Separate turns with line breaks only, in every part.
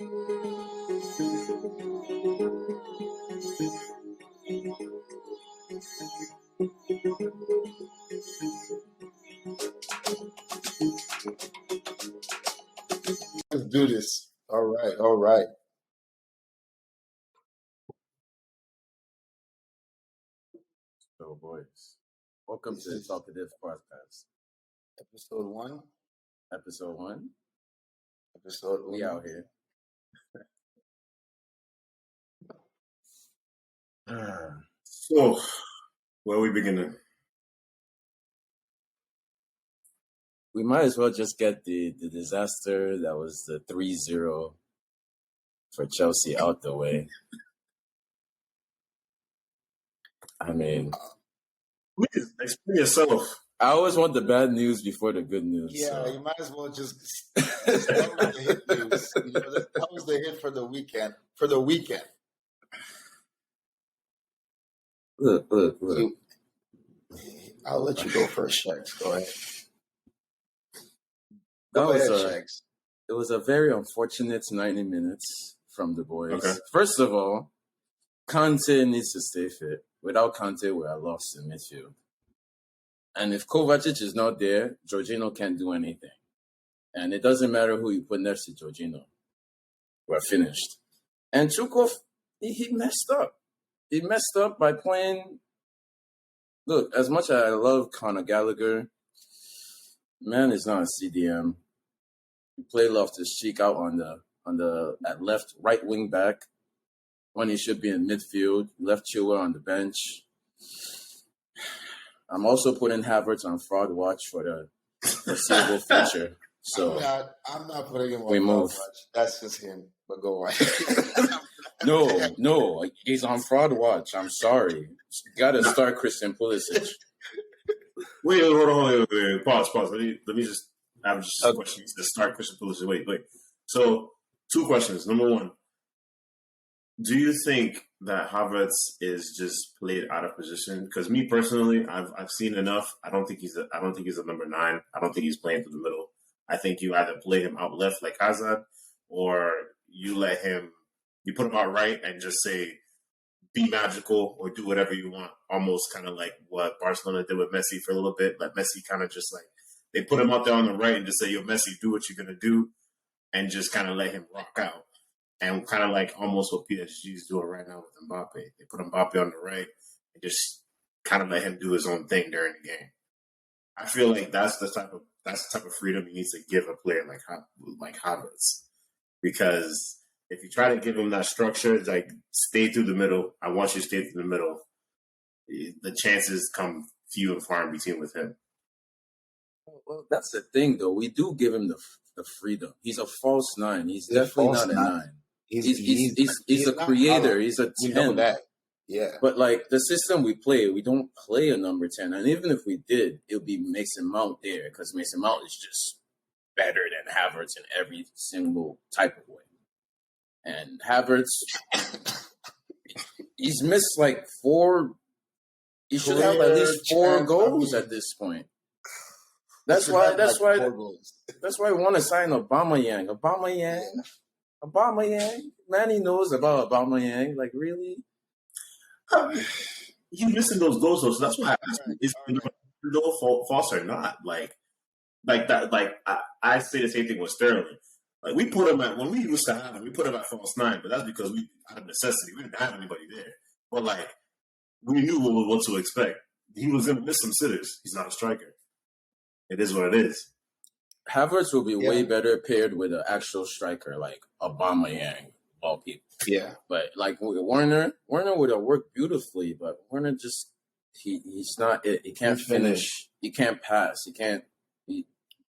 Let's do this. All right, all right.
So, boys, welcome
This
to the
is
Talkative Podcast,
episode one.
episode one.
Episode
We
uno.
out here.
So, where are we beginning?
We might as well just get the disaster that was the 3-0 for Chelsea out the way. I mean,
Please explain yourself.
I always want the bad news before the good news.
Yeah,
so.
you might as well just start with the hit news. You know, that was the hit for the weekend. For the weekend.
Look.
I'll let you go first, Shags. Go ahead.
That
Go
was
ahead, Shags.
It was a very unfortunate 90 minutes from the boys.
Okay.
First of all, Kante needs to stay fit. Without Kante, we are lost in midfield. And if Kovacic is not there, Jorginho can't do anything. And it doesn't matter who you put next to Jorginho. We're finished. And Chukov, he messed up. He messed up by playing. Look, as much as I love Conor Gallagher, man is not a CDM. He played Loftus-Cheek out on the at right wing back when he should be in midfield. Left Chilwell on the bench. I'm also putting Havertz on fraud watch for the foreseeable future. So
I'm not putting him on
we
fraud
move.
watch. That's just him. But go on.
No, he's on fraud watch. I'm sorry. Got to start Christian Pulisic.
Wait, hold on. Wait. Pause. Let me just have just a question to start Christian Pulisic. Wait. So, two questions. Number one, do you think that Havertz is just played out of position? Because me personally, I've seen enough. I don't think he's a number 9. I don't think he's playing through the middle. I think you either play him out left like Hazard, or you put him out right and just say, be magical or do whatever you want. Almost kind of like what Barcelona did with Messi for a little bit. Like Messi kind of just like, they put him out there on the right and just say, yo, Messi, do what you're going to do, and just kind of let him rock out. And kind of like almost what PSG is doing right now with Mbappe. They put Mbappe on the right and just kind of let him do his own thing during the game. I feel like that's the type of freedom you need to give a player like Havertz. Because if you try to give him that structure, it's like stay through the middle. I want you to stay through the middle. The chances come few and far in between with him.
Well, that's the thing, though. We do give him the freedom. He's a false 9. He's definitely not a 9. He's a creator. He's a 10.
We know that. Yeah.
But like the system we play, we don't play a number 10. And even if we did, it would be Mason Mount there, because Mason Mount is just better than Havertz in every single type of way. And Havertz, he's missed like 4. He should have at least 4 goals at this point. That's why we want to sign Aubameyang. Aubameyang. Manny knows about Aubameyang. Like, really?
He's missing those goals, though. So that's why it's false or not. Like that. Like I say the same thing with Sterling. Like we put him at, when we used to have him, we put him at false 9, but that's because we out of necessity. We didn't have anybody there. But like we knew what to expect. He was going to miss some sitters. He's not a striker. It is what it is.
Havertz will be way better paired with an actual striker like Aubameyang, all people.
Yeah.
But like Werner would have worked beautifully, but Werner just he's not it. He can't finish. He can't pass. He can't.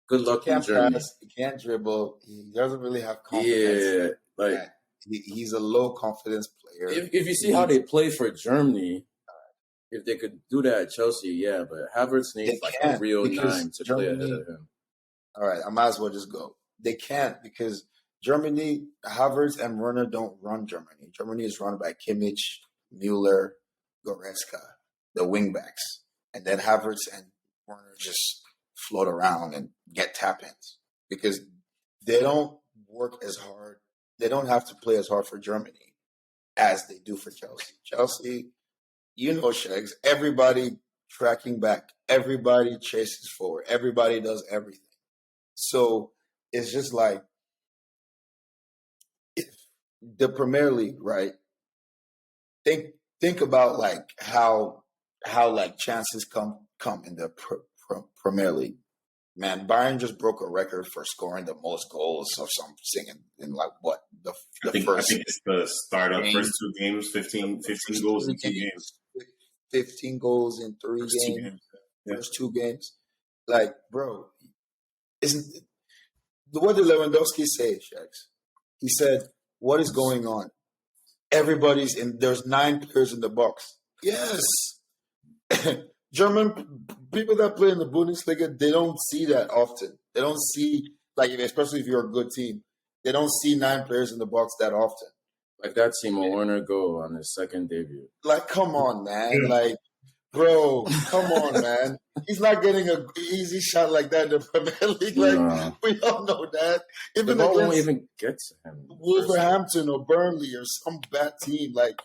Good luck in Germany.
He can't dribble. He doesn't really have confidence.
Yeah, like
he's a low confidence player.
If you see how they play for Germany, if they could do that at Chelsea, yeah. But Havertz needs like a real 9 to play ahead of him.
All right, I might as well just go. They can't, because Germany, Havertz and Werner don't run Germany. Germany is run by Kimmich, Müller, Goretzka, the wingbacks. And then Havertz and Werner just float around and get tap-ins, because they don't work as hard they don't have to play as hard for Germany as they do for Chelsea. Chelsea, Shags, everybody tracking back, everybody chases forward, everybody does everything. So it's just like if the Premier League, right? Think about like how like chances come in the Premier League. Man, Bayern just broke a record for scoring the most goals or something in like what the
I think it's the start of
game.
First 2 games, 15 goals in 2 games.
15 goals in 3 games. First 2 games. Like, bro, isn't what did Lewandowski say, Shax? He said, "What is going on? Everybody's in. There's 9 players in the box." Yes. German people that play in the Bundesliga, they don't see that often. They don't see, like, especially if you're a good team, they don't see 9 players in the box that often.
Like that Timo Werner goal on his second debut.
Like, come on, man. Like, bro, come on, man. He's not getting an easy shot like that in the Premier League. Like, we all know that.
Even the ball won't even get to him.
Wolverhampton or Burnley or some bad team. Like,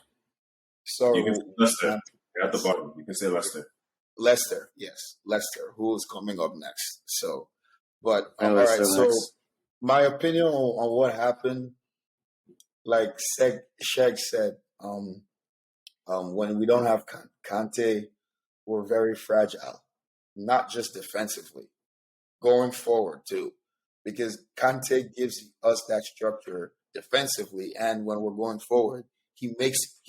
so.
You can say Leicester. You're at the bottom. You can say Leicester.
Leicester, yes. Leicester, who is coming up next. So, but, all right, so my opinion on what happened, like Sheg said, when we don't have Kante, we're very fragile, not just defensively, going forward too, because Kante gives us that structure defensively, and when we're going forward, he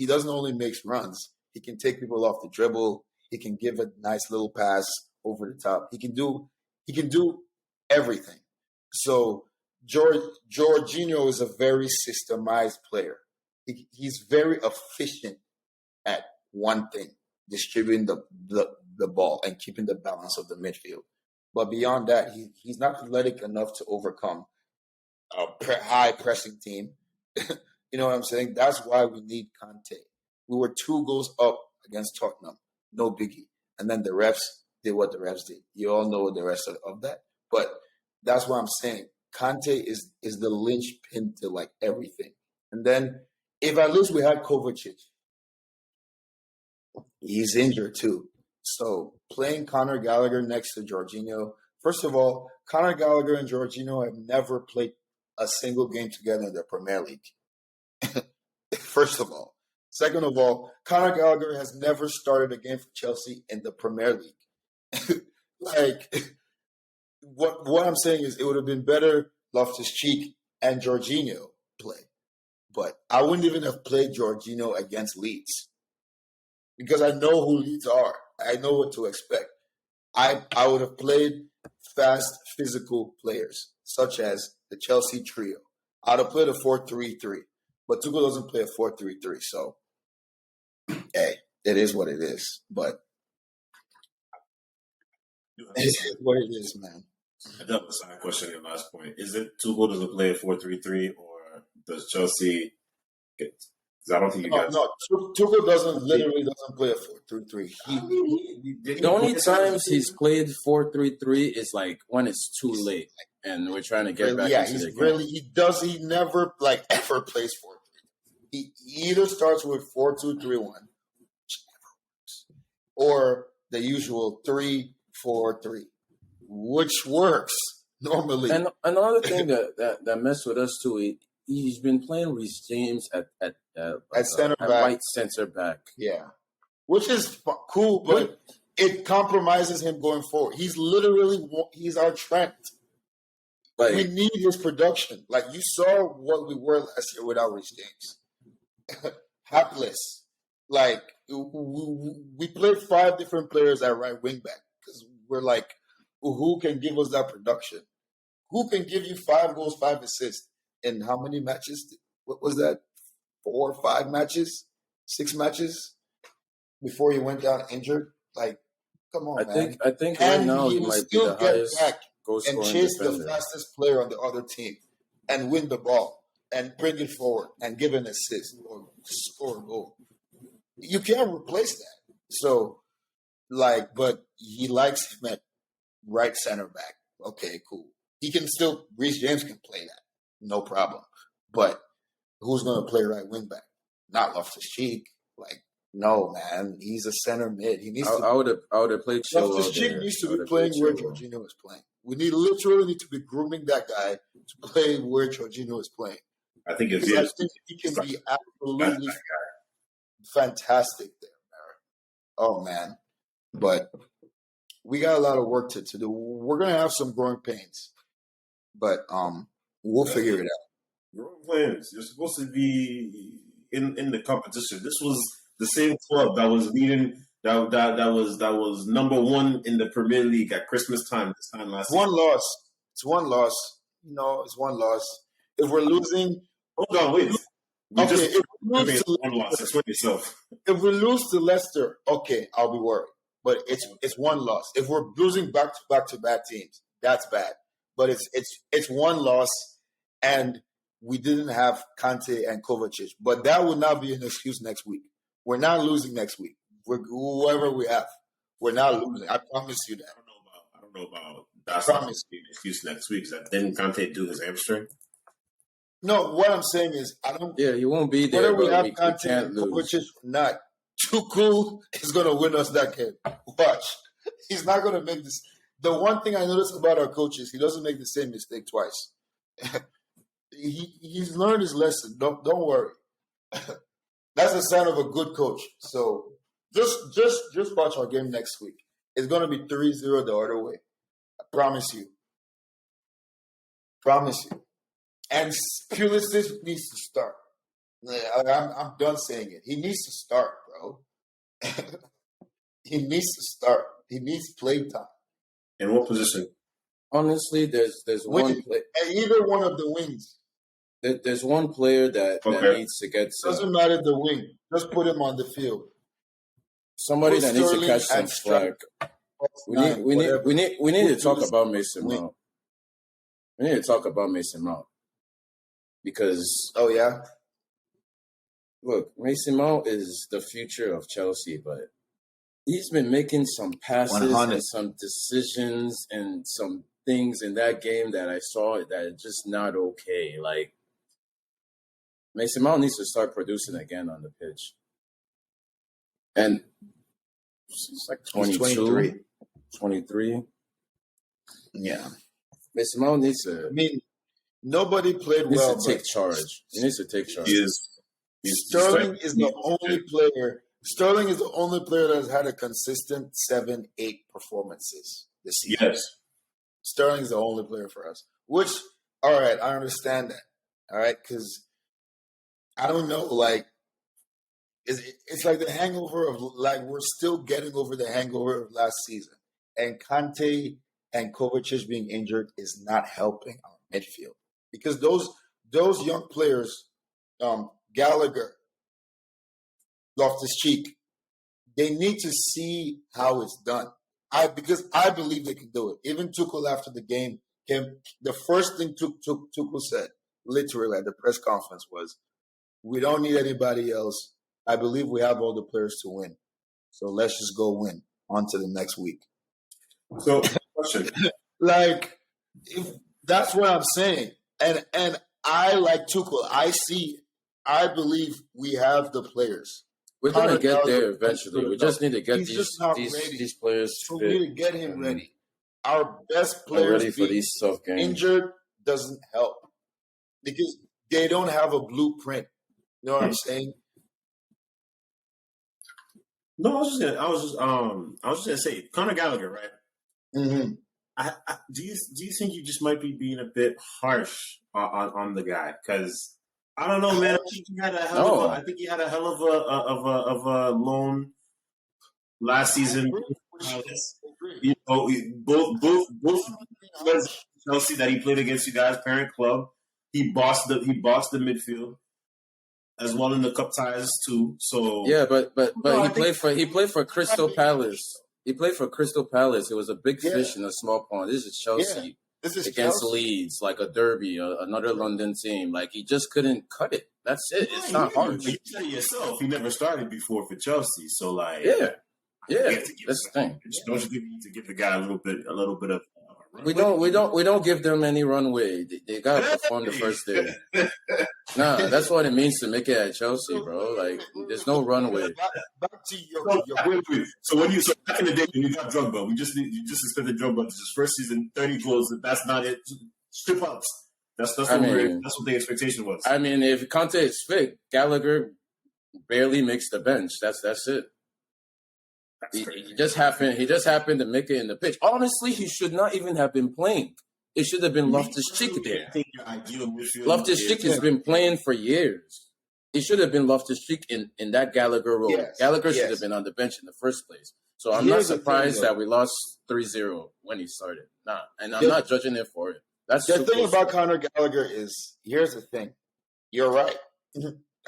doesn't only makes runs, he can take people off the dribble. He can give a nice little pass over the top. He can do everything. So Jorginho is a very systemized player. He's very efficient at one thing, distributing the ball and keeping the balance of the midfield. But beyond that, he's not athletic enough to overcome a high pressing team. You know what I'm saying? That's why we need Kante. We were 2 goals up against Tottenham. No biggie. And then the refs did what the refs did. You all know the rest of that. But that's what I'm saying. Kante is the linchpin to like everything. And then if at least we had Kovacic, he's injured too. So playing Conor Gallagher next to Jorginho, first of all, Conor Gallagher and Jorginho have never played a single game together in the Premier League. First of all. Second of all, Conor Gallagher has never started a game for Chelsea in the Premier League. Like, what I'm saying is it would have been better Loftus-Cheek and Jorginho play. But I wouldn't even have played Jorginho against Leeds. Because I know who Leeds are. I know what to expect. I would have played fast, physical players, such as the Chelsea trio. I would have played a 4-3-3. But Tuchel doesn't play a 4-3-3, so hey, it is what it is. But it is what it is, man.
I do have a side question on your last point. Is it Tuchel doesn't play a 4-3-3, or does Chelsea get? Because I don't think you guys.
No, Tuchel doesn't play a 4-3-3.
The only times he's played 4-3-3 is like when it's too late and we're trying to get back into the game.
He never like ever plays 4-3. He either starts with 4-2-3-1, or the usual 3-4-3, which works normally.
And another thing that messed with us too, he's been playing Reece James at
center back,
right center back.
Yeah, which is cool, but it compromises him going forward. He's our Trent. Like, we need his production. Like, you saw what we were last year without Reece James. Hapless. Like, we played 5 different players at right wing back because we're like, who can give us that production? Who can give you 5 goals, 5 assists in how many matches? What was that? 4 or 5 matches? 6 matches before he went down injured? Like, come on, man.
I think right now he might be the highest goal scoring
and chase
defender.
the fastest player on the other team and win the ball and bring it forward and give an assist or score a goal. You can't replace that. So, like, but he likes him at right center back. Okay, cool. He can still, Reece James can play that. No problem. But who's going to play right wing back? Not Loftus-Cheek. Like, no, man. He's a center mid. He needs to.
I would have played Chilwell.
Loftus-Cheek needs to be playing where Jorginho is playing. We literally need to be grooming that guy to play where Jorginho is playing.
I think
he can be absolutely fantastic there, man. Oh, man. But we got a lot of work to do. We're going to have some growing pains. But we'll figure it out.
Growing pains. You're supposed to be in the competition. This was the same club that was leading that was number one in the Premier League at Christmas time this time last season.
It's one loss. It's one loss. If we're losing,
hold on, wait.
If we lose to Leicester, okay, I'll be worried. But it's one loss. If we're losing back to bad teams, that's bad. But it's one loss, and we didn't have Kante and Kovacic. But that would not be an excuse next week. We're not losing next week. Whoever we have, we're not losing. I promise you that.
I don't know about that's not an excuse next week. Is that didn't Kante do his hamstring?
No, what I'm saying is I don't.
Yeah, you won't be there.
Whether we have Kante and Kovacic or not, Tuchel is going to win us that game. Watch. He's not going to make this. The one thing I noticed about our coach is he doesn't make the same mistake twice. He's learned his lesson. Don't worry. That's a sign of a good coach. So just watch our game next week. It's going to be 3-0 the other way. I promise you. And Pulisic needs to start. I'm done saying it. He needs to start, bro. He needs to start. He needs play time.
In what position?
Honestly, there's one
either one of the wings.
There's one player that needs to get some.
Doesn't matter the wing. Just put him on the field.
Somebody that needs to catch some slack. We need to talk about Mason Mount. We need to talk about Mason Mount. Because look, Mason Mount is the future of Chelsea, but he's been making some passes
100.
and some decisions and some things in that game that I saw that are just not okay. Like, Mason Mount needs to start producing again on the pitch. And it's like 22, 23.
Yeah.
Mason Mount needs to...
I mean, nobody played well.
He needs to take charge.
Sterling is the only player... Sterling is the only player that has had a consistent 7-8 performances this season.
Yes.
Sterling is the only player for us. Which, all right, I understand that. All right, because I don't know, like, it's like the hangover of, like, we're still getting over the hangover of last season. And Kante and Kovacic being injured is not helping our midfield. Because those young players, Gallagher, Loftus-Cheek, they need to see how it's done. Because I believe they can do it. Even Tuchel after the game the first thing Tuchel said, literally at the press conference, was, "We don't need anybody else. I believe we have all the players to win. So let's just go win. On to the next week."
So, question.
Like, that's what I'm saying. And I like Tuchel. I believe we have the players.
We're going to get there eventually. We just need to get these players
so
fit.
We need to get him ready. Our best players
ready for these tough games.
Injured doesn't help because they don't have a blueprint. You know what I'm saying?
No, I was just gonna say Conor Gallagher, right?
Mm-hmm.
Do you think you just might be being a bit harsh on the guy? Because I don't know, man. I think he had a hell of a loan last season. You know, both Chelsea that he played against, you guys' parent club. He bossed the midfield as well in the cup ties too. So
yeah, but he played for Crystal Palace. He played for Crystal Palace. It was a big fish in a small pond. This is Chelsea.
Yeah. This is
against
Chelsea.
Leeds, like a derby, another London team. Like, he just couldn't cut it. That's it. It's not hard.
You said it yourself. He never started before for Chelsea. So, like,
yeah. That's the thing.
Don't you need to give the guy a little bit of
We don't give them any runway. They gotta perform the first day. Nah, that's what it means to make it at Chelsea, bro. Like, there's no runway.
Back to your
Wait. So back in the day when you got Drogba, you just suspended Drogba. This is first season, 30 goals. That's not it. Strip outs. That's what the expectation was.
I mean, if Conte is fit, Gallagher barely makes the bench. That's it. He just happened to make it in the pitch. Honestly, he should not even have been playing. It should have been Loftus-Cheek there. Loftus-Cheek has been playing for years. It should have been Loftus-Cheek in that Gallagher role.
Yes,
Gallagher should have been on the bench in the first place. So I'm not surprised that we lost 3-0 when he started. Nah, and I'm not judging him for it. That's
the thing about Conor Gallagher is, here's the thing. You're right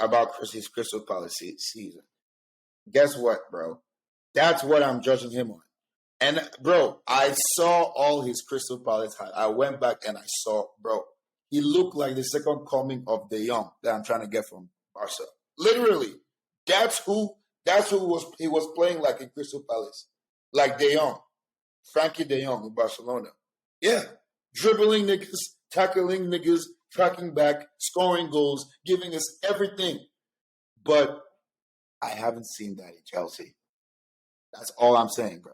about his Crystal Palace season. Guess what, bro? That's what I'm judging him on. And, bro, I saw all his Crystal Palace highlights. I went back and I saw, bro, he looked like the second coming of De Jong that I'm trying to get from Barca. Literally, that's who he was playing like in Crystal Palace. Like De Jong, Frankie De Jong in Barcelona. Yeah, dribbling niggas, tackling niggas, tracking back, scoring goals, giving us everything. But I haven't seen that in Chelsea. That's all I'm saying, bro.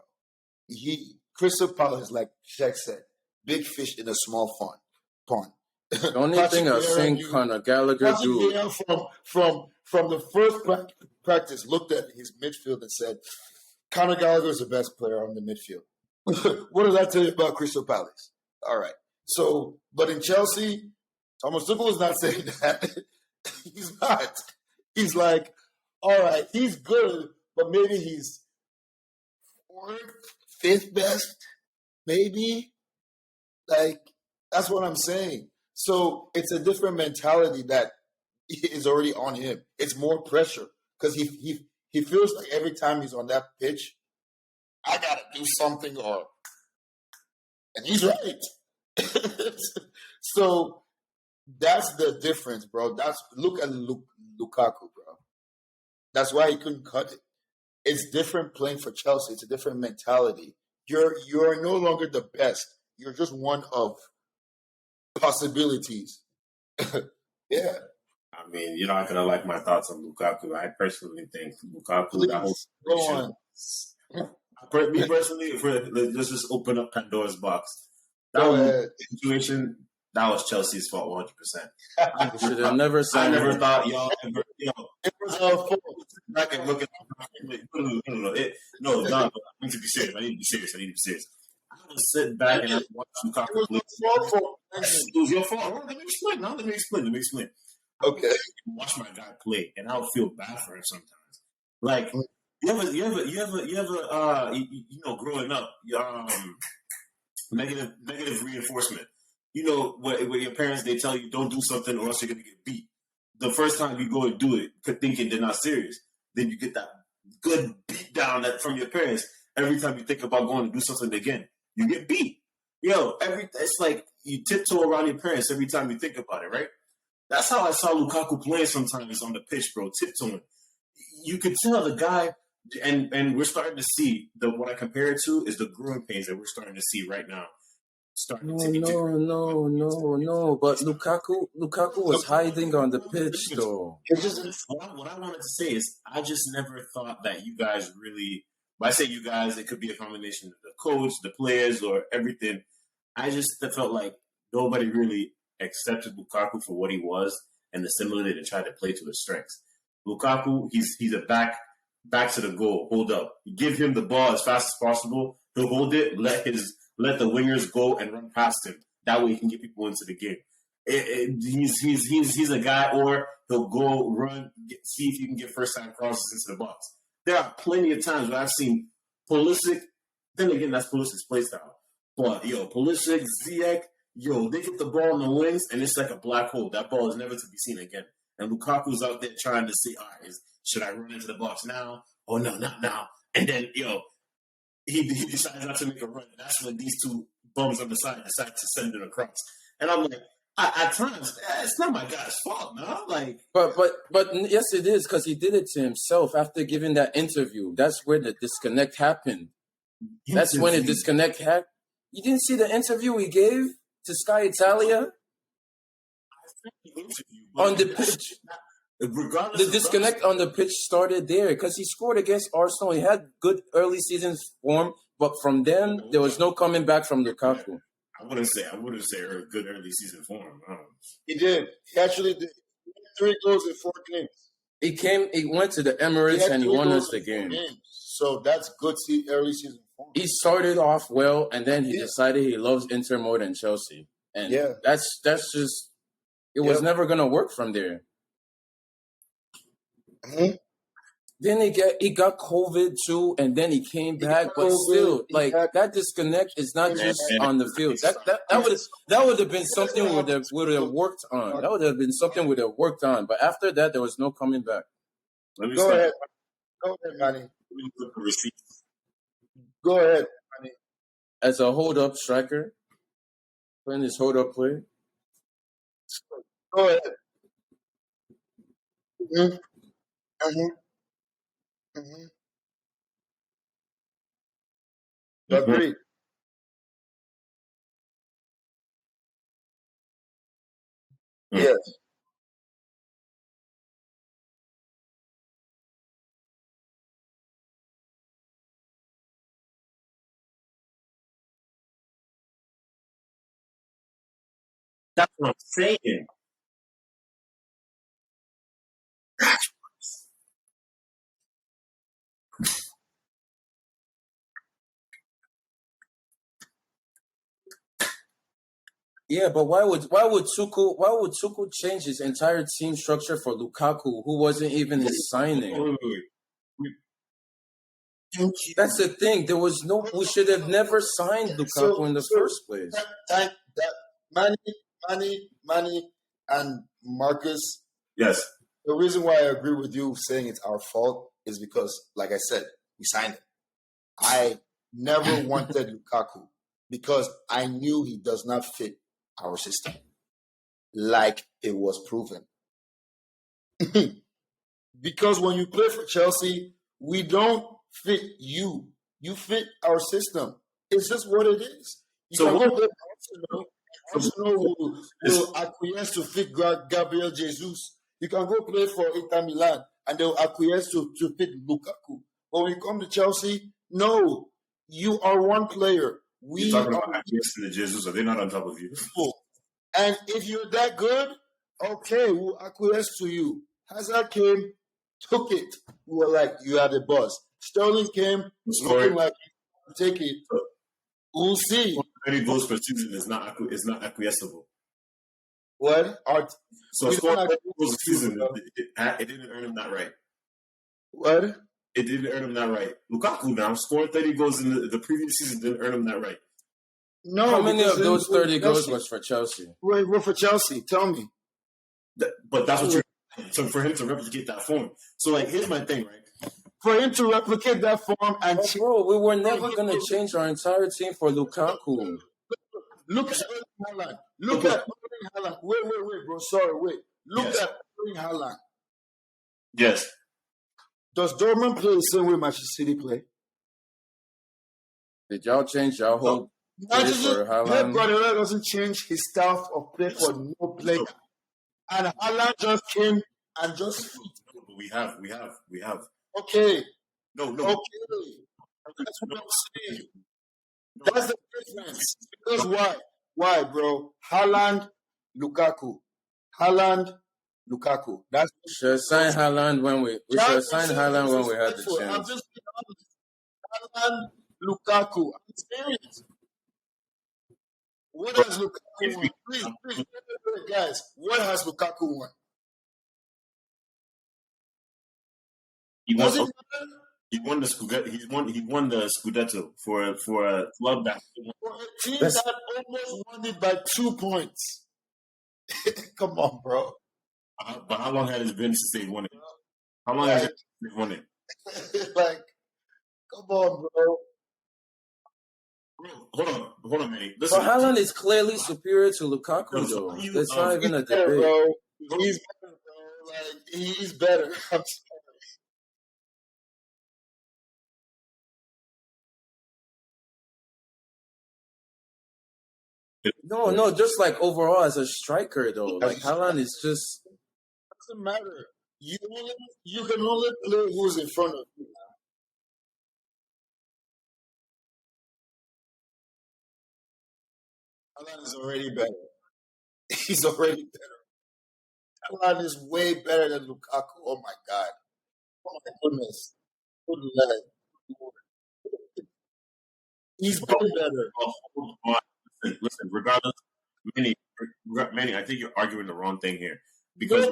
Crystal Palace, like Shaq said, big fish in a small pond.
The only thing I've seen Conor Gallagher do
from the first practice, looked at his midfield and said, Conor Gallagher is the best player on the midfield. What does that tell you about Crystal Palace? All right. So, but in Chelsea, Thomas Tuchel is not saying that. He's not. He's like, all right, he's good, but maybe he's fourth, fifth best, maybe. Like, that's what I'm saying. So it's a different mentality that is already on him. It's more pressure because he feels like every time he's on that pitch, I gotta do something, and he's right. So that's the difference, bro. Look at Lukaku, bro. That's why he couldn't cut it. It's different playing for Chelsea. It's a different mentality. You're no longer the best. You're just one of possibilities. Yeah.
I mean, you're not gonna like my thoughts on Lukaku. I personally think Lukaku.
Please, go on.
Me personally, let's just open up Pandora's box.
That
situation, that was Chelsea's fault 100%.
I should have never said.
I never thought y'all ever.
it was our fault.
Back and look at no. I need to be serious. I need to be serious. I was sitting back and watch Lukaku play. It was your fault. Let me explain.
Okay.
Watch my guy play, and I'll feel bad for him sometimes. Like you ever growing up, negative reinforcement. You know, where your parents, they tell you don't do something or else you're gonna get beat. The first time you go and do it, thinking they're not serious, then you get that good beat down from your parents. Every time you think about going to do something again, you get beat. It's like you tiptoe around your parents every time you think about it, right? That's how I saw Lukaku playing sometimes on the pitch, bro, tiptoeing. You could tell the guy, and we're starting to see, what I compare it to is the growing pains that we're starting to see right now.
No. But Lukaku was hiding on the pitch, though.
What I wanted to say is, I just never thought that you guys really. When I say you guys, it could be a combination of the coach, the players, or everything. I just felt like nobody really accepted Lukaku for what he was and the similarity to try to play to his strengths. Lukaku, he's a back to the goal, hold up. You give him the ball as fast as possible. He'll hold it, let the wingers go and run past him. That way he can get people into the game. He's a guy, or he'll go run, see if he can get first time crosses into the box. There are plenty of times where I've seen Pulisic. Then again, that's Pulisic's play style. But Pulisic, Ziyech, they get the ball in the wings and it's like a black hole. That ball is never to be seen again. And Lukaku's out there trying to see, all right, should I run into the box now? Oh no, not now. And then he decides not to make a run. And that's when these two bums on the side decide to send it across. And I'm like, at times, it's not my guy's fault, man. Like,
but yes, it is, because he did it to himself after giving that interview. That's where the disconnect happened. That's when the disconnect happened. You didn't see the interview he gave to Sky Italia on the pitch.
Regardless,
The disconnect on the pitch started there because he scored against Arsenal. He had good early season form, but from then there was no coming back from Lukaku.
I wouldn't say a good early season form.
He did. He actually did. He had 3 goals in 4 games.
He went to the Emirates and he won us the game.
So that's good early season form.
He started off well, and then he decided he loves Inter more than Chelsea, and that's just it was never gonna work from there.
Mm-hmm.
Then he got COVID too, and then he came back, but still, like that disconnect is not just on the field. That would have been something we would have worked on. That would have been something we would have worked on. But after that, there was no coming back.
Go ahead, Manny. Go ahead, Manny.
As a hold-up striker, playing this hold-up play.
Go ahead. Mm-hmm. Mm-hmm. Mm-hmm. You agree? Yes.
That's what I'm saying.
Yeah, but why would Tuchel change his entire team structure for Lukaku, who wasn't even his signing? That's the thing. We should have never signed Lukaku in the first place.
Manny, and Marcus.
Yes.
The reason why I agree with you saying it's our fault is because, like I said, we signed him. I never wanted Lukaku because I knew he does not fit our system, like it was proven. Because when you play for Chelsea, we don't fit you. You fit our system. It's just what it is. You can go play Arsenal will acquiesce to fit Gabriel Jesus. You can go play for Inter Milan and they'll acquiesce to fit Lukaku. But when you come to Chelsea, no, you are one player.
You're talking about acquiescing to Jesus, so they're not on top of you.
And if you're that good, okay, we'll acquiesce to you. Hazard came, took it. We were like, you are the boss. Sterling came, looking like he take it. We'll see.
30 goals per season is not acquiesceable.
What?
So scoring 30 goals a season, it didn't earn him that right.
What?
It didn't earn him that right. Lukaku now scoring 30 goals in the previous season didn't earn him that right.
No. How many of those 30 goals was for Chelsea?
Were for Chelsea. Tell me.
But that's what you're. So for him to replicate that form. So like, here's my thing, right?
For him to replicate that form and
bro, we were never gonna change our entire team for Lukaku.
Look at Haaland. Look at Haaland. Wait, bro. Sorry, wait. Look at Haaland.
Yes.
Does Dortmund play the same way Manchester City play?
Did y'all change y'all whole play for Haaland?
Pep Guardiola doesn't change his style of play for no player. And Haaland just came and just.
We have.
Okay.
No.
Okay. That's what I'm saying. That's the difference. Because why? Why, bro? Haaland, Lukaku. That's
should have signed Haaland when we should have signed Haaland when we had the chance.
I'm just being honest. Haaland, Lukaku. I'm serious. What has Lukaku won? Please, guys. What has Lukaku won?
He won the Scudetto. He won the Scudetto for a club that
for a team that almost won it by 2 points. Come on, bro.
But how long has it been since they won it? How long has it since they won it?
Like, come on, bro.
Hold on, man. Listen,
but Haaland is clearly superior to Lukaku, though. That's not even a debate.
Bro. He's better, bro. Like, he's better. I'm sorry.
No, just like overall as a striker though. Like Haaland is just
doesn't matter. You can only play who's in front of you. Haaland is already better. He's already better. Haaland is way better than Lukaku. Oh my god. Oh my goodness. Good lad. He's been better.
Hold on. Listen, regardless, Manny, I think you're arguing the wrong thing here. Because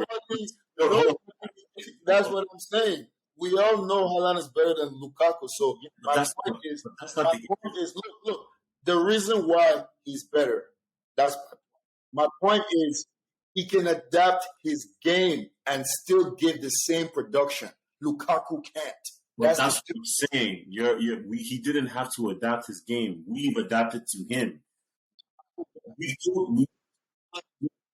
that's what I'm saying. We all know Haaland is better than Lukaku. So my point is, look, the reason why he's better. That's my point is he can adapt his game and still give the same production. Lukaku can't.
That's what I'm saying. He didn't have to adapt his game. We've adapted to him.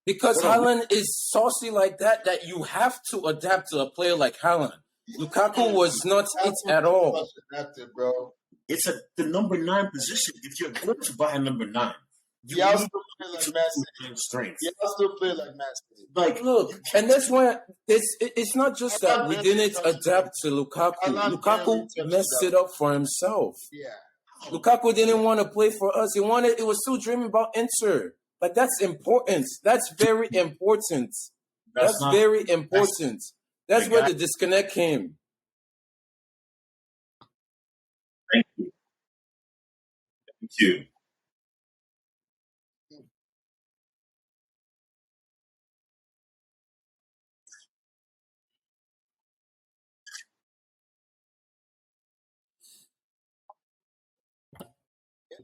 Because Haaland is saucy like that you have to adapt to a player like Haaland. Lukaku was not it at all.
Adapted, bro.
It's the number 9 position. If you're going to buy a number 9,
you also play like Man City.
Strength.
You also play like Man City.
Like, look, and that's why it's not just that we didn't adapt to Lukaku. Lukaku messed it up for himself.
Yeah.
Lukaku didn't want to play for us. He was still dreaming about Inter. Like, that's important. That's very important. That's very important. That's where the disconnect came.
Thank you. Thank you.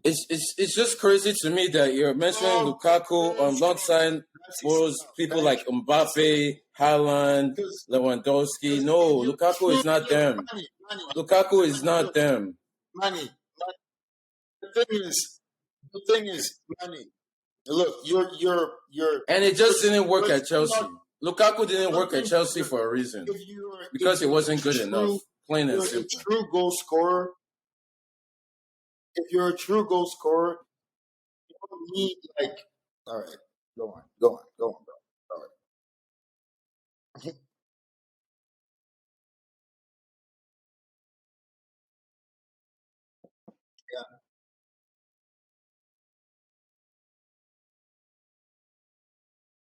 It's just crazy to me that you're mentioning Lukaku alongside people like Mbappe, Haaland, Lewandowski. No, Lukaku is not them. Lukaku is not them.
Manny, the thing is, Manny. Look, you're,
and it just didn't work at Chelsea. Lukaku didn't work at Chelsea for a reason because it wasn't good enough. Plain and simple.
True goal scorer. If you're a true goal scorer, you don't need like. All right, go on, bro. All right. Yeah,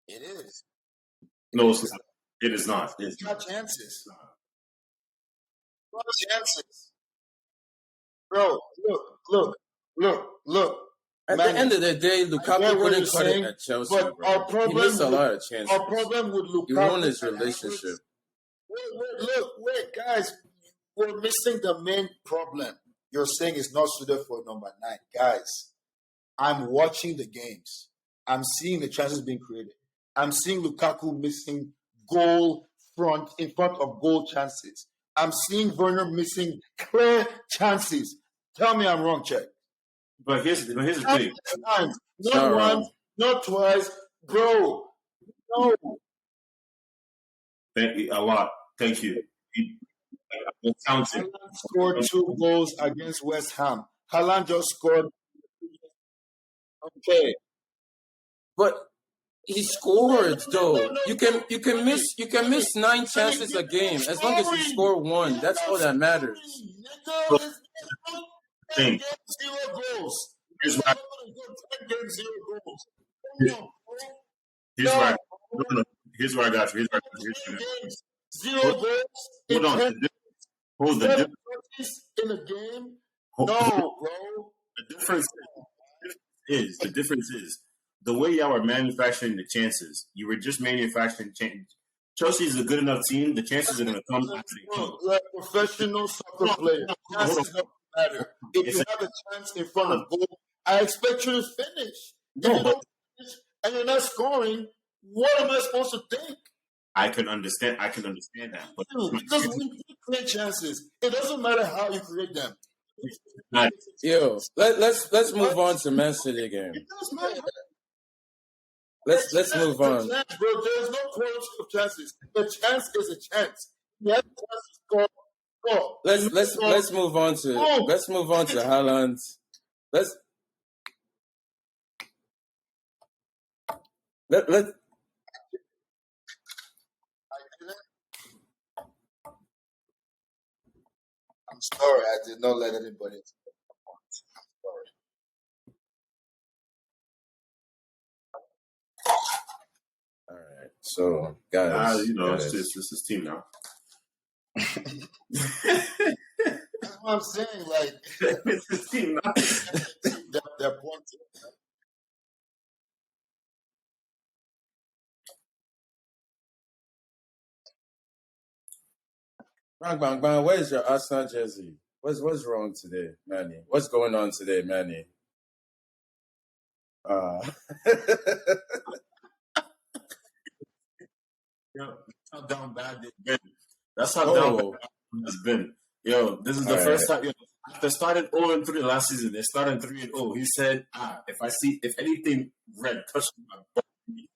it is.
No, it is not.
It's not chances. Not chances. Bro, look.
At the end of the day, Lukaku couldn't cut it at Chelsea, bro. He missed a lot of chances.
Our problem with Lukaku...
He ruined his relationship.
Wait, guys. We're missing the main problem. You're saying it's not suited for number 9. Guys, I'm watching the games. I'm seeing the chances being created. I'm seeing Lukaku missing in front of goal chances. I'm seeing Werner missing clear chances. Tell me I'm wrong, Check.
But here's the thing.
Not once, not twice. Bro, no.
Thank you a lot. Thank you.
Haaland scored 2 goals against West Ham. Haaland just scored. Okay.
But he scored though. You can miss 9 chances a game as long as you score 1. That's all that matters.
Thing.
0 goals.
Here's why. Here's where I got you.
0 goals.
Hold on. Hold the difference
in a game. No, bro.
The difference is the way y'all are manufacturing the chances. You were just manufacturing chances. Chelsea is a good enough team. The chances are going to come after they come.
Like professional soccer player, chances don't matter. If you have a chance in front of goal, I expect you to finish. If you don't finish and you're not scoring, what am I supposed to think?
I can understand that. But
because when you create chances, it doesn't matter how you create them.
Yo, let's move on to Man City game.
It does matter.
Let's move on.
Chance, bro. There's no quality of chances. The chance is a chance. You have a chance to score. Go.
Let's move on to Haaland. let
I'm sorry, I did not let anybody. Sorry.
all right. So guys,
it's
guys.
just this team now.
That's what I'm saying. Like
It's this team now.
they're pointing.
Bang bang bang. Where's your Arsenal jersey? What's wrong today, Manny? What's going on today, Manny?
Yo, that's how down bad they've been. That's how down bad it's been. Yo, this is the first time. Yo, after starting 0-3 last season, they started 3-0. He said, if anything red touches my body,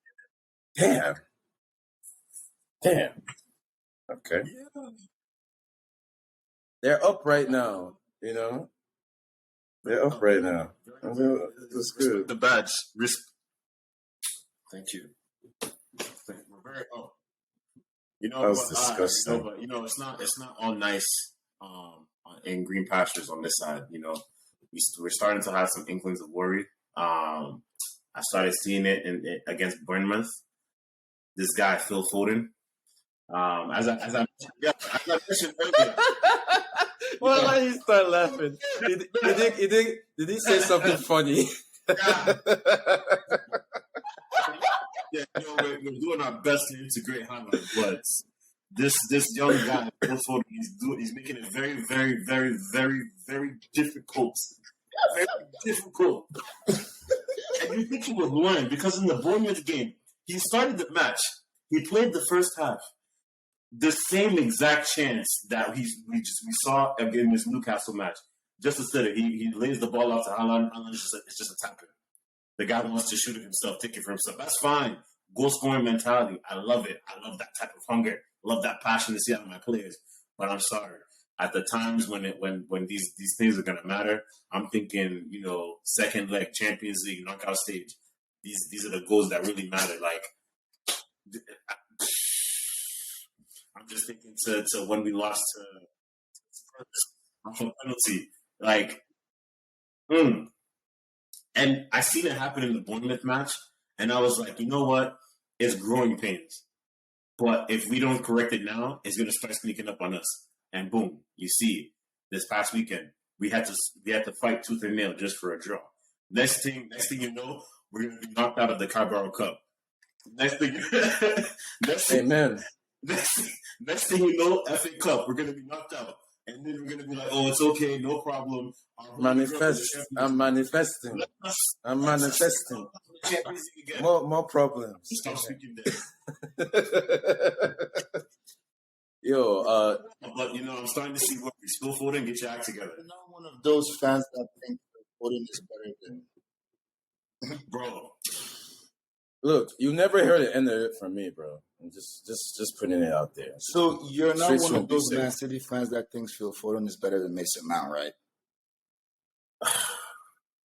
Damn. Okay.
yeah.
They're up right now. You know, they're up right now. That's good.
The badge. Thank you. We're very up.
That was disgusting.
But it's not all nice in green pastures on this side. We're starting to have some inklings of worry. I started seeing it against Bournemouth. This guy Phil Foden. As I mentioned earlier.
Well, why you start laughing? Did he say something funny?
Yeah, we're doing our best to integrate Haaland, but this young guy, he's making it very, very, very, very, very difficult. Very difficult. And you think he would learn because in the Bournemouth game, he started the match. He played the first half. The same exact chance that we saw again in this Newcastle match. Just instead of he lays the ball out to Haaland. Haaland is just a tackler. The guy wants to shoot it himself, take it for himself. That's fine. Goal scoring mentality. I love it. I love that type of hunger. I love that passion to see out of my players. But I'm sorry. At the times when these things are gonna matter, I'm thinking, second leg, Champions League, knockout stage. These are the goals that really matter. Like I'm just thinking to when we lost to Spurs on penalty. Like, And I seen it happen in the Bournemouth match, and I was like, you know what? It's growing pains. But if we don't correct it now, it's gonna start sneaking up on us. And boom, you see, this past weekend we had to fight tooth and nail just for a draw. Next thing you know, we're gonna be knocked out of the Carabao Cup.
Amen.
Next thing you know, FA Cup, we're gonna be knocked out. And then we're gonna be like, oh, it's okay, no problem.
I'm manifesting. More problems.
Stop speaking there.
Yo,
but I'm starting to see what we still Foden, get your act together.
I'm not one of those fans that think Foden is better than
bro.
Look, you never heard the end of it from me, bro. I'm just putting it out there.
So you're not one of those Man City fans that thinks Phil Foden is better than Mason Mount, right?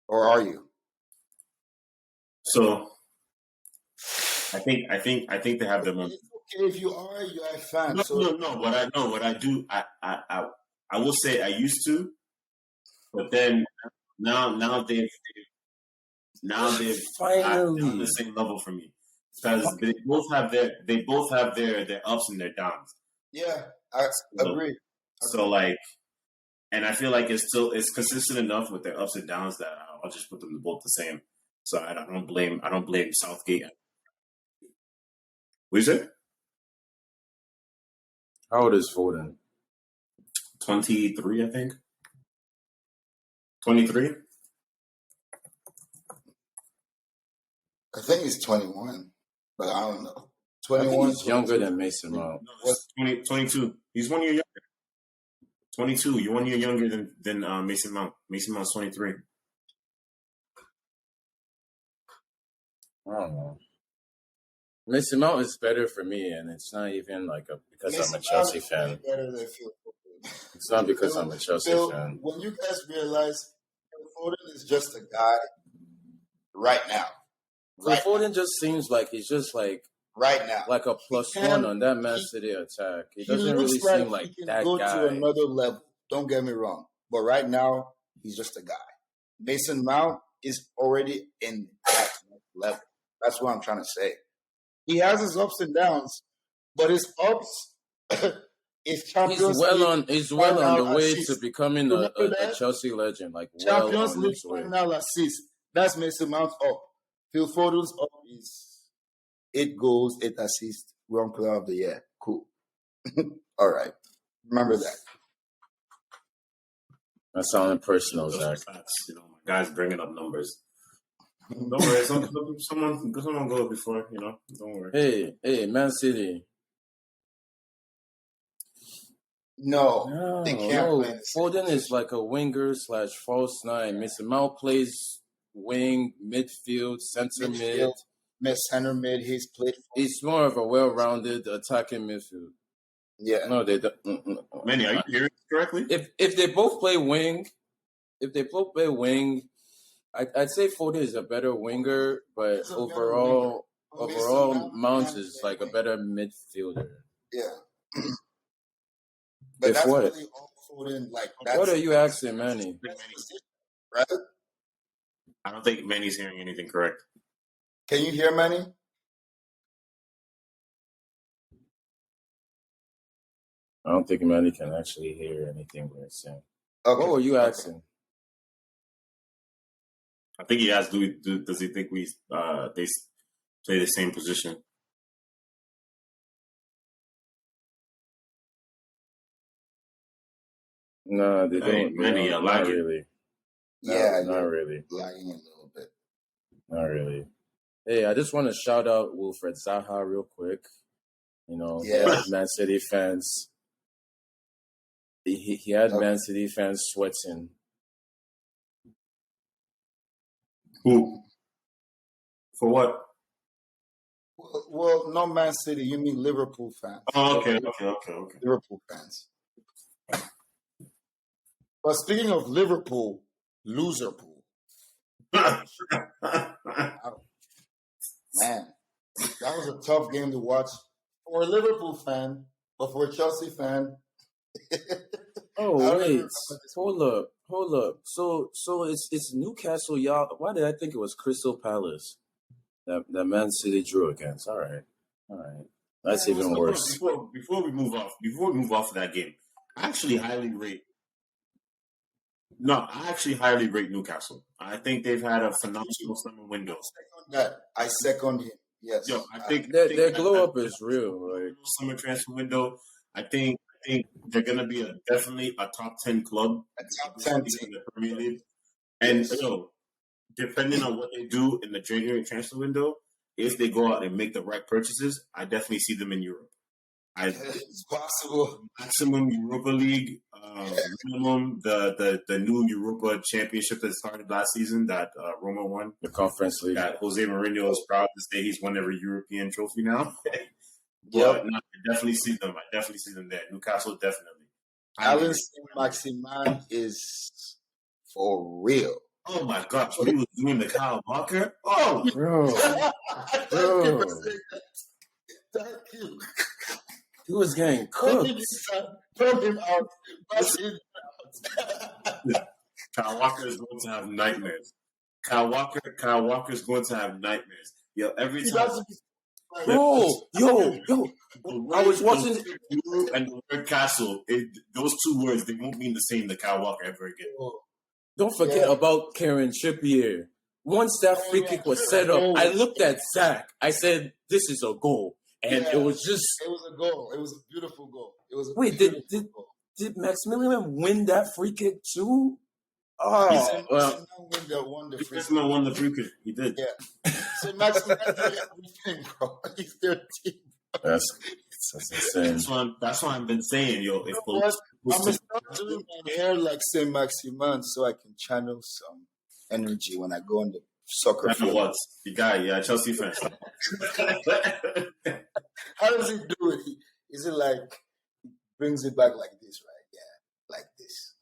Or are you?
So I think they have their moment.
Okay, if you are a fan.
No. What I do, I will say I used to, but then now they've
finally
on the same level for me because they both have their ups and their downs.
Yeah, I agree.
So and I feel like it's consistent enough with their ups and downs that I'll just put them both the same. So I don't blame Southgate. What is it?
How old is Foden?
23, I think. 23.
I think he's 21, but I don't know. 21.
He's younger than Mason Mount.
No, 22. He's 1 year younger. 22. You're 1 year younger than Mason Mount. Mason Mount's 23.
I don't know. Mason Mount is better for me, and it's not even because I'm a Chelsea fan. It's not because I'm a Chelsea fan.
When you guys realize Foden is just a guy right now,
Phil
Right,
Foden just seems like he's just
right now.
like a plus
Can
one on that Man
he?
City attack. He
He
doesn't
looks
really
like
seem like
he can
that
go to
guy.
another level. Don't get me wrong, but right now he's just a guy. Mason Mount is already in that next level. That's what I'm trying to say. He has his ups and downs, but his ups is Champions League
He's well on the
final
way to
assist.
becoming
Remember
a
that?
Chelsea legend, like well
Champions
on
League
his way.
final assist. That's Mason Mount up. Phil Foden's up is 8 goals, 8 assists. We're on player of the year. Cool. All right. Remember that.
That sounded personal,
Those
Zach.
are facts. You know, my guy's bringing up numbers. Don't worry, someone go before. You know, don't worry.
Hey, Man City.
No, they can't play in the same
Foden is
position.
like a winger / false nine. Mason Mount plays wing, midfield, center mid.
Midfield, center mid. He's played for.
He's more of a well-rounded attacking midfield.
Yeah.
No, they don't.
Manny, are you hearing it correctly?
If they both play wing, I'd say Foden is a better winger, but
He's a better
overall,
winger. But
overall,
Mason
Mount
Mount
is
can
like a
play
better midfielder.
Yeah. But
If
that's
what?
really all Foden like. That's,
What are you asking, Manny?
right?
I don't think Manny's hearing anything correct.
Can you hear Manny?
I don't think Manny can actually hear anything we're saying.
Okay.
What were you asking?
I think he asked, does he think they play the same position?
No, they
Hey,
don't.
Manny,
Not
lagging.
really.
Yeah,
Not really.
lagging a little bit.
Not really. Hey, I just want to shout out Wilfred Zaha real quick. You know, he
Yeah.
had Man City fans. He had
Okay.
Man City fans sweating.
Who? For what?
Well, not Man City. You mean Liverpool fans?
Oh, okay.
Liverpool fans. But speaking of Liverpool, loserpool. Man, that was a tough game to watch for a Liverpool fan, but for a Chelsea fan.
Oh
I don't
wait,
remember this
hold up. So it's Newcastle, y'all. Why did I think it was Crystal Palace that Man City drew against? All right. That's
Yeah, it
even
was-
worse.
Before we move off of that game, I actually highly rate Newcastle. I think they've had a phenomenal summer window.
I second him. Yes.
Yo, I think
Their glow up is real. Like
summer transfer window. I think they're gonna be definitely a top 10 club,
a top 10
in
team.
the Premier League. And
Yes.
depending on what they do in the January transfer window, if they go out and make the right purchases, I definitely see them in Europe.
It's possible.
Maximum Europa League, minimum the new Europa Championship that started last season that Roma won.
the Conference League.
That Jose Mourinho is proud to say he's won every European trophy now.
Yep.
But no, I definitely see them there. Newcastle definitely.
Alan Maximan is for real.
Oh my gosh, when he was doing the Kyle Walker. Oh,
Bro,
Thank
Bro.
you for saying that. Thank you.
he was getting cooked.
Throw him out. Pass him out.
Kyle Walker is going to have nightmares. Kyle Walker is going to have nightmares. Yo, every
He
time.
doesn't-
Bro, yo. I was watching.
The word and the word castle. Those two words, they won't mean the same to Kyle Walker ever again.
Don't forget about Karen Trippier. Once that free kick was set up, I looked at Zach. I said, "This is a goal," and it was just.
It was a goal. It was a beautiful goal. It was a
Wait,
beautiful goal.
did Maximilian win that free kick too? Oh, well,
Maximilian won the free
Maximilian won the free kick. He did.
Yeah. So Maximilian did everything, bro. He's their team.
that's insane.
That's why I've been saying, yo, if
I'm gonna start doing my hair like Saint Maximin so I can channel some energy when I go on the soccer
That's
field.
what the guy, yeah, Chelsea fan.
How does he do it? Is it like he brings it back like this, right? Yeah, like this.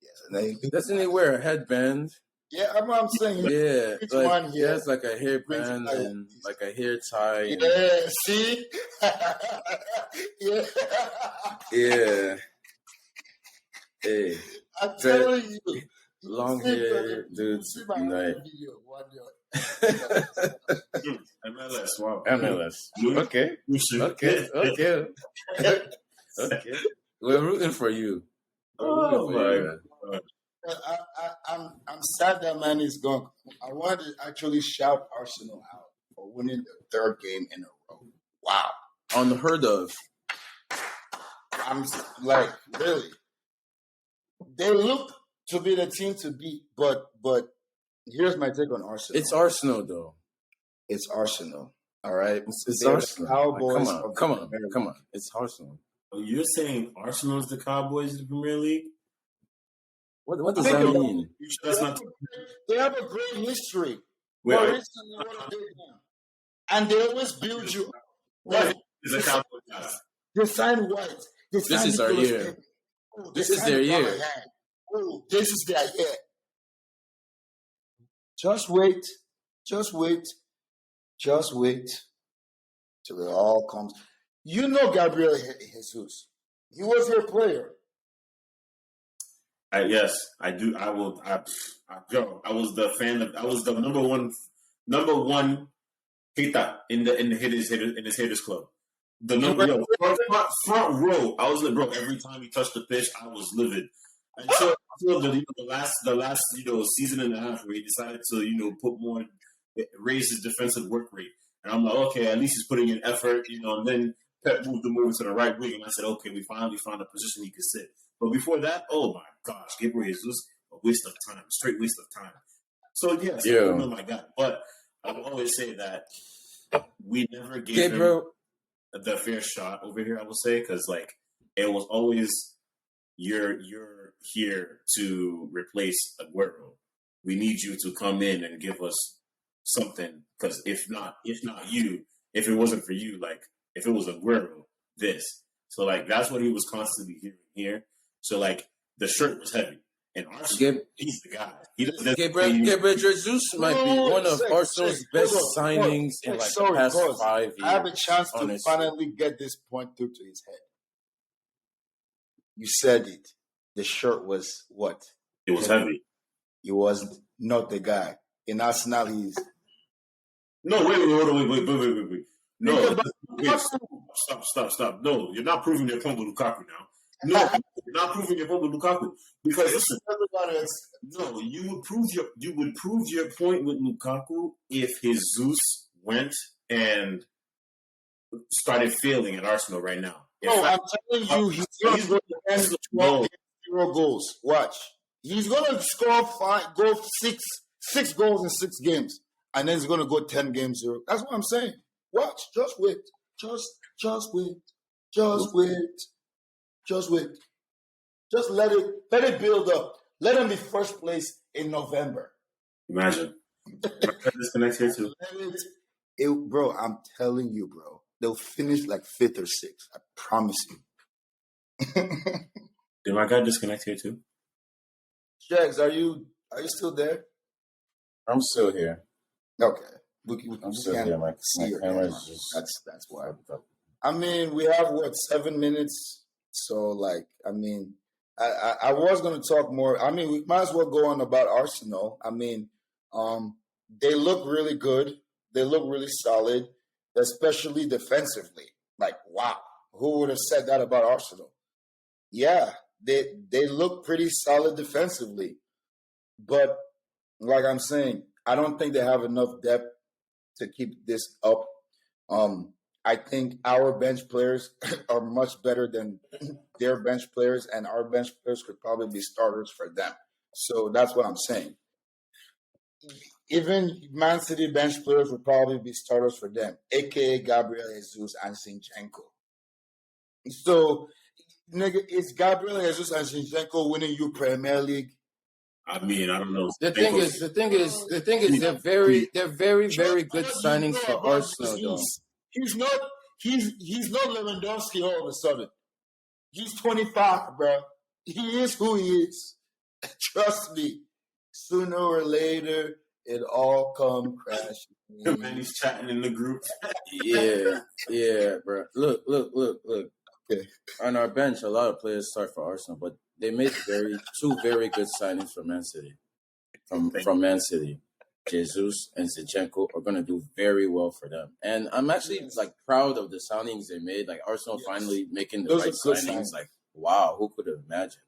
Yes, and then
Doesn't he wear a headband?
Yeah, I'm what I'm saying.
Yeah,
Which
like
one
he
here
has like a
brings
hairband
out
and like a hair tie. And,
Yeah, see? Yeah.
yeah. Hey,
I'm
dread,
telling you. You
long
see, brother,
hair
you
dudes
see my
unite.
other video one day.
MLS. Wow.
MLS.
Louis-
Okay.
Louis-
Okay. Okay. Okay. We're rooting for you. We're rooting
Oh
for
my
you, man.
God.
I'm sad that man is gone. I wanted to actually shout Arsenal out for winning the third game in a row. Wow.
Unheard of.
I'm like, really. They look to be the team to beat, but here's my take on Arsenal.
It's Arsenal, though.
It's Arsenal. All right.
It's
They're the
Arsenal.
Cowboys
Like,
of
come
the
on.
Premier
Come
League.
on. It's Arsenal.
Oh, you're saying Arsenal's the Cowboys of the Premier League?
What does
Think
that
about
mean?
You sure that's not?
They have a great history.
Wait,
But
I-
recently, what have they done? And they always build you up.
What is a Cowboys guy?
They signed White. They
This
signed
is our
Nicolas
year.
Pepe. Oh,
This
they
is
signed
their year.
Callahan. Oh, this is their year. Just wait. Just wait. Just wait till it all comes. You know Gabriel Jesus. He was your player.
Yes, I do. I will. I was the fan of. I was the number one hater in his haters club. The front row. I was like, bro. Every time he touched the pitch, I was livid. Until the last season and a half where he decided to raise his defensive work rate, and I'm like, okay, at least he's putting in effort, and then Pep moved him over to the right wing, and I said, okay, we finally found a position he could sit. But before that, oh my gosh, Gabriel Jesus, a waste of time, straight waste of time. So yes,
Yeah.
oh my God. But I will always say that we never gave him
Gabriel.
the fair shot over here. I will say because it was always you're here to replace Aguero. We need you to come in and give us something because if not you, if it wasn't for you, if it was Aguero, this. So that's what he was constantly hearing here. So the shirt was heavy. And Arsenal, he's the guy.
Gabriel Jesus might be one of Arsenal's best signings in the past 5 years.
I have a chance to
honestly.
finally get this point through to his head. You said it. The shirt was what?
It was heavy.
He was not the guy. In Arsenal, he's...
No, wait. No, wait, stop. No, you're not proving your point with Lukaku now. No, you're not proving your point with Lukaku because listen. No, you would prove your point with Lukaku if Jesus went and started failing at Arsenal right now.
I'm telling you, he's going to end with 0 goals. Watch. He's going to score 6 goals in 6 games, and then he's going to go 10 games 0. That's what I'm saying. Watch. Just wait. Just wait. Just wait. Just wait. Just let it build up. Let him be first place in November.
Imagine. Disconnect here too.
Bro, I'm telling you, bro. They'll finish 5th or 6th. I promise you.
Did my guy disconnect here too?
Jags, are you still there?
I'm still here.
Okay.
I'm still here. My camera is just...
That's why. I mean, we have 7 minutes. So I was going to talk more. I mean, we might as well go on about Arsenal. I mean, they look really good. They look really solid, especially defensively. Wow, who would have said that about Arsenal? Yeah, they look pretty solid defensively. But like I'm saying, I don't think they have enough depth to keep this up. I think our bench players are much better than their bench players, and our bench players could probably be starters for them. So that's what I'm saying. Even Man City bench players would probably be starters for them, a.k.a. Gabriel Jesus and Zinchenko. So, nigga, is Gabriel Jesus and Zinchenko winning you Premier League?
I mean, I don't know.
The thing is, they're very, very good signings for Arsenal, though.
He's not Lewandowski all of a sudden. He's 25, bro. He is who he is. Trust me. sooner or later, it all come crashing.
Man, he's chatting in the group.
Yeah, bro. Look.
Okay.
On our bench, a lot of players start for Arsenal, but they made two very good signings for Man City. From Man City, Jesus and Zinchenko are going to do very well for them, and I'm actually proud of the signings they made. Like Arsenal finally making the right signings. Like, wow, who could have imagined?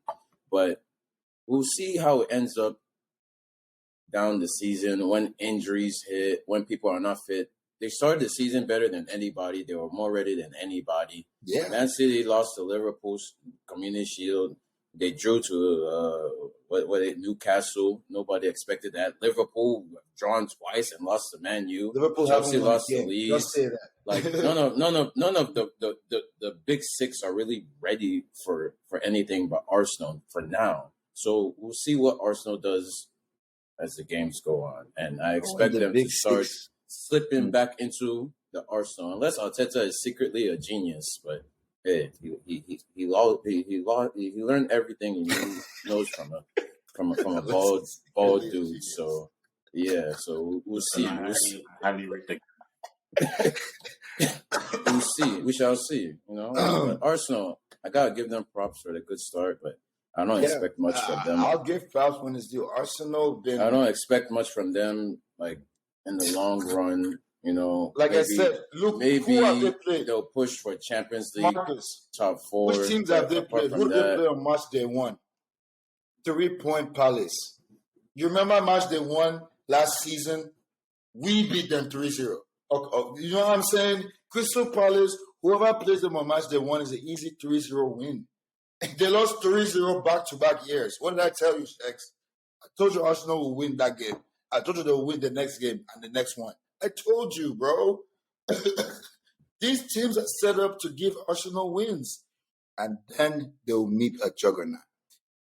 But we'll see how it ends up down the season when injuries hit, when people are not fit. They started the season better than anybody. They were more ready than anybody.
Yeah.
Man City lost to Liverpool's Community Shield. They drew to Newcastle. Nobody expected that. Liverpool drawn twice and lost to Man U.
Liverpool
Chelsea lost to Leeds.
Just say that.
Like none of the big six are really ready for anything but Arsenal for now. So we'll see what Arsenal does as the games go on, and I expect them to start slipping back into the Arsenal, unless Arteta is secretly a genius. But hey, he learned everything he knows from a bald dude. So yeah, so we'll see. We'll see. We shall see. But Arsenal, I gotta give them props for the good start, but I don't expect much from them.
I'll give props when it's due. Arsenal
I don't expect much from them, like in the long run.
Like I said, look,
maybe
who have they played?
They'll push for Champions League top 4.
Which teams have they played? Who did they play on match day 1? 3-Point Palace. You remember match day 1 last season? We beat them 3-0. Okay, you know what I'm saying? Crystal Palace, whoever plays them on match day 1 is an easy 3-0 win. They lost 3-0 back-to-back years. What did I tell you, Shex? I told you Arsenal will win that game. I told you they'll win the next game and the next one. I told you, bro. These teams are set up to give Arsenal wins. And then they'll meet a juggernaut.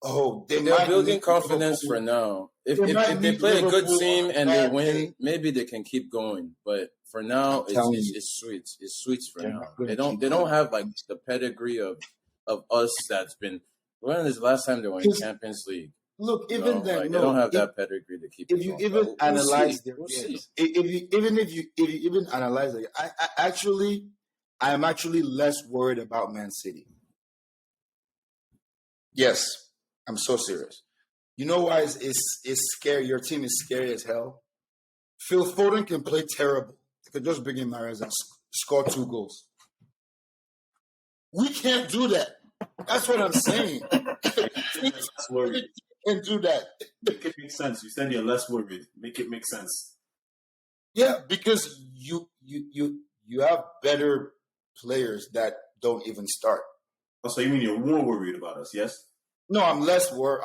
Oh, they're
building confidence for now. If they play a good team and they win, maybe they can keep going. But for now, it's sweet. It's sweet for now. They don't have like the pedigree of us that's been. When is the last time they were in Champions League?
Look, even then,
they don't have that pedigree to keep.
If you even analyze their games, if you even analyze it, I am actually less worried about Man City. Yes, I'm so serious. You know why it's scary? Your team is scary as hell. Phil Foden can play terrible. He could just bring in Mahrez and score 2 goals. We can't do that. That's what I'm saying. And do that.
Make it make sense. You said you're less worried. Make it make sense.
Yeah, because you have better players that don't even start.
Oh, so you mean you're more worried about us? Yes. No,
I'm less worried.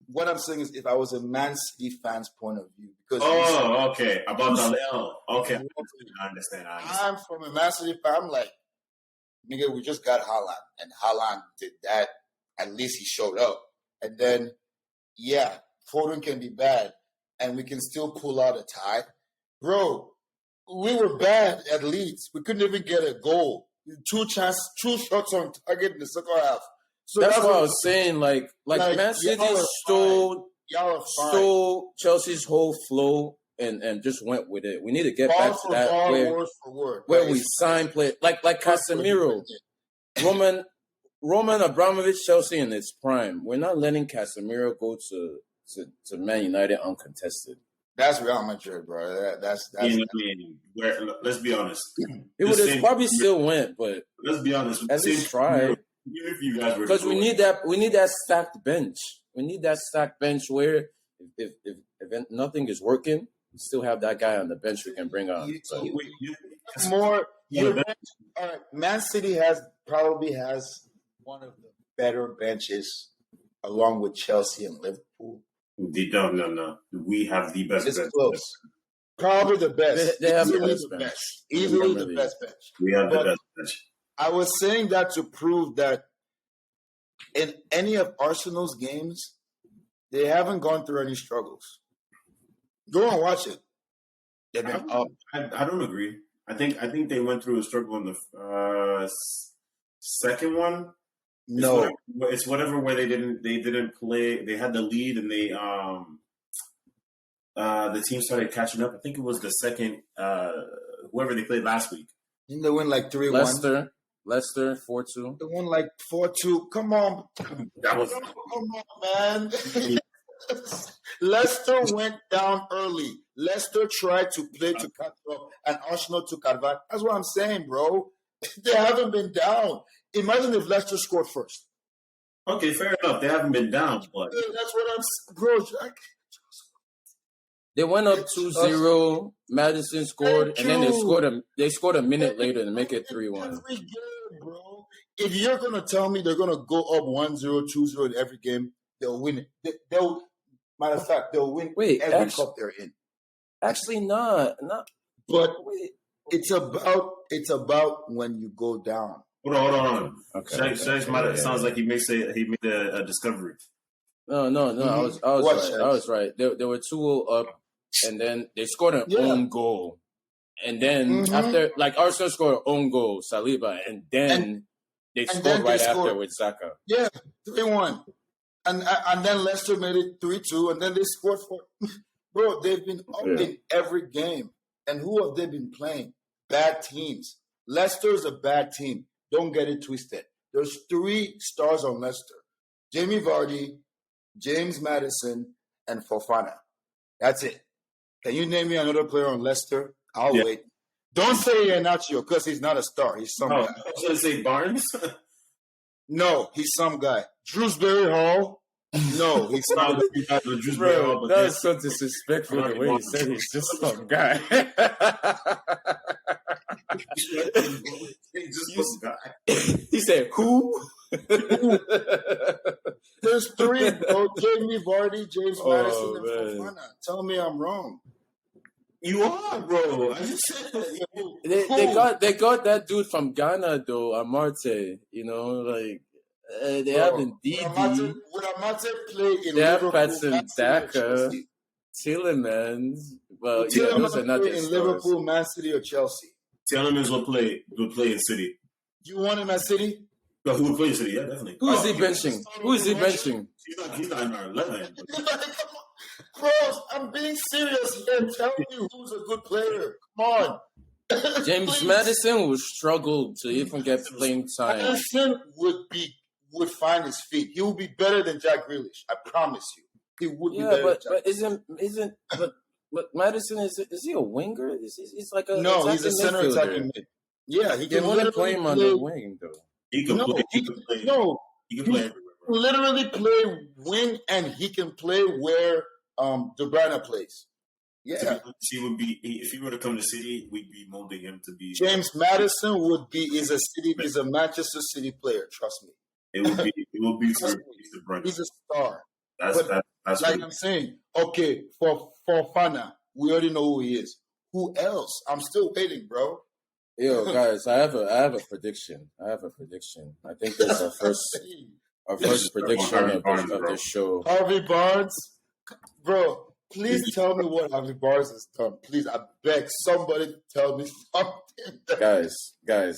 What I'm saying is, if I was a Man City fan's point of view, because
okay, about the okay, I understand.
I'm from a Man City fan. I'm like, nigga, we just got Haaland, and Haaland did that. At least he showed up. And then, Foden can be bad, and we can still pull out a tie. Bro, we were bad at Leeds. We couldn't even get a goal. 2 shots on target in the second half. So
that's what I was saying. Like Man City stole Chelsea's whole flow and just went with it. We need to get back to that where we sign play like Casemiro, Roman Abramovich, Chelsea in its prime. We're not letting Casemiro go to Man United uncontested.
That's Real Madrid, bro. That's
let's be honest.
It would have probably still went, but
let's be honest.
At least try.
Even if you guys were,
because we need that stacked bench. We need that stacked bench where if nothing is working, we still have that guy on the bench we can bring on.
Man City probably has one of the better benches, along with Chelsea and Liverpool.
No. We have the best bench.
Close. Probably the best.
They have the best bench.
Easily the best bench.
We have the best bench.
I was saying that to prove that in any of Arsenal's games, they haven't gone through any struggles. Go and watch it. They've been up.
I don't agree. I think they went through a struggle in the second one.
No,
It's whatever where they didn't play. They had the lead and the team started catching up. I think it was the second whoever they played last week.
didn't they win like 3-1?
Leicester 4-2.
They won like 4-2. Come on,
That was
come on, man. Leicester went down early. Leicester tried to play to catch up, and Arsenal took advantage. That's what I'm saying, bro. They haven't been down. Imagine if Leicester scored first.
okay. Fair enough. They haven't been down, but
That's what I'm, bro.
They went up 2-0. Madison scored, and then they scored a minute later to make it 3-1.
Every game, bro. If you're gonna tell me they're gonna go up 1-0, 2-0 in every game, they'll win it. They'll matter of fact, they'll win every cup they're in.
Actually, not.
But
Wait.
it's about when you go down.
hold on.
Okay.
Sounds like he made a discovery.
No. I was right. They were 2-0 up, and then they scored an own goal. And then after, like, Arsenal scored an own goal, Saliba, and then they scored after with Xhaka.
Yeah, 3-1. And then Leicester made it 3-2, and then they scored 4. Bro, they've been up in every game. And who have they been playing? Bad teams. Leicester's a bad team. Don't get it twisted. There's 3 stars on Leicester. Jamie Vardy, James Maddison, and Fofana. That's it. Can you name me another player on Leicester? I'll wait. Don't say Iheanacho because he's not a star. He's some guy.
I was going to say Barnes.
No, he's some guy. Drewsbury Hall. No, he's not.
Bro, that was so disrespectful the way he said he's just some guy. He said, who?
There's 3, bro. Jamie Vardy, James Maddison, and Fofana. Tell me I'm wrong.
You are, bro. I just said
They got that dude from Ghana though, Amarte. You know, like they have Ndidi.
Would Amate play in
They have
Liverpool?
Patson Daka, Tielemans. Well, those are not
play
their
in
stars.
Liverpool, Man City, or Chelsea.
Tielemans will play in City.
You want him at City?
No, who will play in City? Yeah, definitely.
Who is he benching?
He's not in our 11.
Bro, I'm being serious here. I'm telling you who's a good player. Come on.
James Madison will struggle to even get playing time.
Madison would find his feet. He will be better than Jack Grealish. I promise you. He would be better than Jack.
But Madison is he a winger? He's like a
no, he's a center attacking mid. Yeah, he can
literally play him on the wing though.
He can play. He can play everywhere.
Literally play wing, and he can play where De Bruyne plays. Yeah,
if he were to come to City, we'd be molding him to be.
James Madison is a Manchester City player. Trust me.
It will be for De Bruyne.
He's a star.
That's
like I'm saying. Okay, for Fofana, we already know who he is. Who else? I'm still waiting, bro.
Yo, guys, I have a prediction. I think that's our first prediction of the show.
Harvey Barnes, bro. Please tell me what Harvey Barnes has done. Please, I beg somebody tell me something.
Guys.
Harvey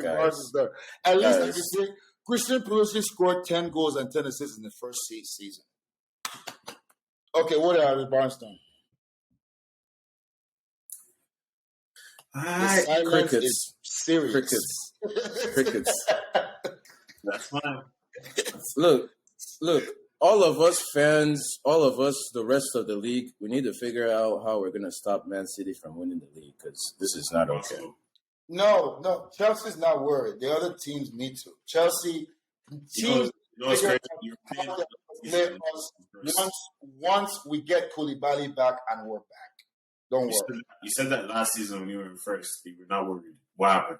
Barnes has done. At least I can say Christian Pulisic scored 10 goals and 10 assists in the first season. Okay, what has Harvey Barnes done? The silence is serious.
Crickets.
That's fine.
Look. All of us fans, the rest of the league, we need to figure out how we're going to stop Man City from winning the league because this is not okay.
No, Chelsea's not worried. The other teams need to. Chelsea teams. Once we get Koulibaly back and we're back. Don't worry.
You said that last season when we were in first. You were not worried. What happened?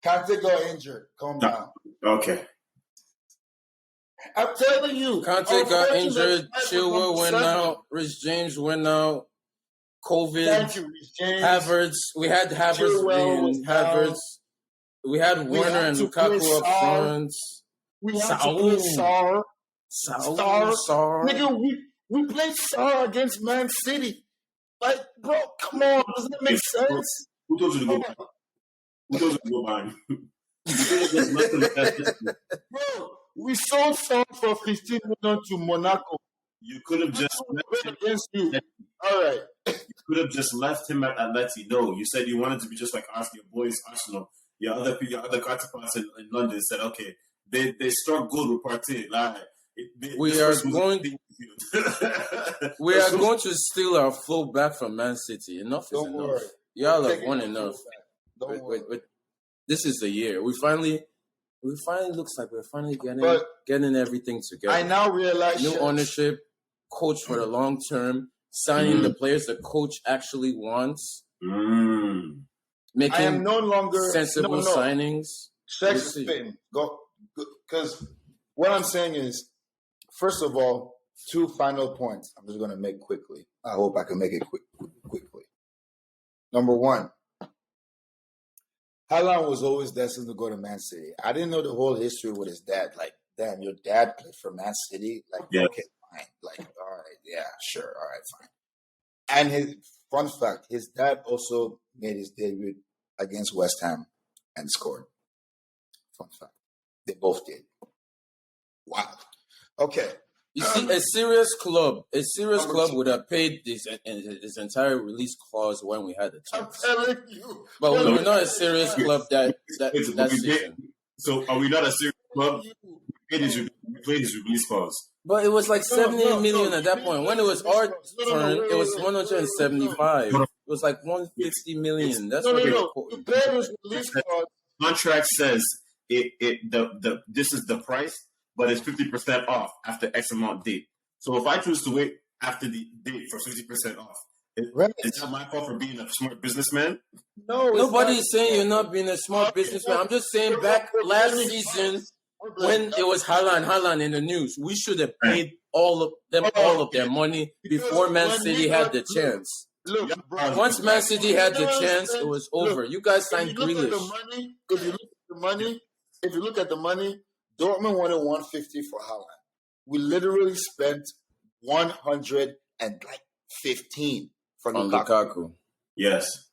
Kante got injured. Calm down.
Okay.
I'm telling you.
Kante got injured. Chilwell went out. Rich James went out. COVID.
Thank you, Rich James.
Havertz. We had Havertz. We had Werner and Lukaku up front.
We had to play Saar. Nigga, we played Saar against Man City. Like, bro, come on. Doesn't that make sense?
Who told you to go behind?
We sold Son for 15 million to Monaco.
You could have just left him.
Against you. All right.
You could have just left him at Atleti. No, you said you wanted to be just like Arsenal, your boys, Arsenal. Your other counterparts in London said, okay, they struck gold with Partey. Like,
we are going to steal our flow back from Man City. Enough is enough.
Worry.
Y'all have won enough.
Wait.
This is the year. We finally looks like we're finally getting everything together.
I now realize
new ownership, coach for the long term, signing the players the coach actually wants, making
I am no longer
sensible signings.
Sex is fitting. Go, because what I'm saying is, first of all, 2 final points. I'm just going to make quickly. I hope I can make it quickly. Number 1, Haaland was always destined to go to Man City. I didn't know the whole history with his dad. Like, damn, your dad played for Man City? Like, okay, fine. Like, all right, yeah, sure, all right, fine. And his fun fact, his dad also made his debut against West Ham and scored. Fun fact. They both did. Wow. Okay.
You see, a serious club would have paid his entire release clause when we had the chance.
I'm telling you.
But we were not a serious club that season.
So are we not a serious club? We paid his release clause.
But it was like 78 million at that point. When it was our turn, it was 175. It was like 150 million. That's what they
The player was released clause.
Contract says this is the price, but it's 50% off after X amount date. So if I choose to wait after the date for 50% off, is that my fault for being a smart businessman?
No, nobody's saying you're not being a smart businessman. I'm just saying back last season when it was Haaland in the news, we should have paid all of their money before Man City had the chance.
Look,
once Man City had the chance, it was over. You guys signed Grealish.
If you look at the money, Dortmund wanted 150 for Haaland. We literally spent 115 for Lukaku.
Yes.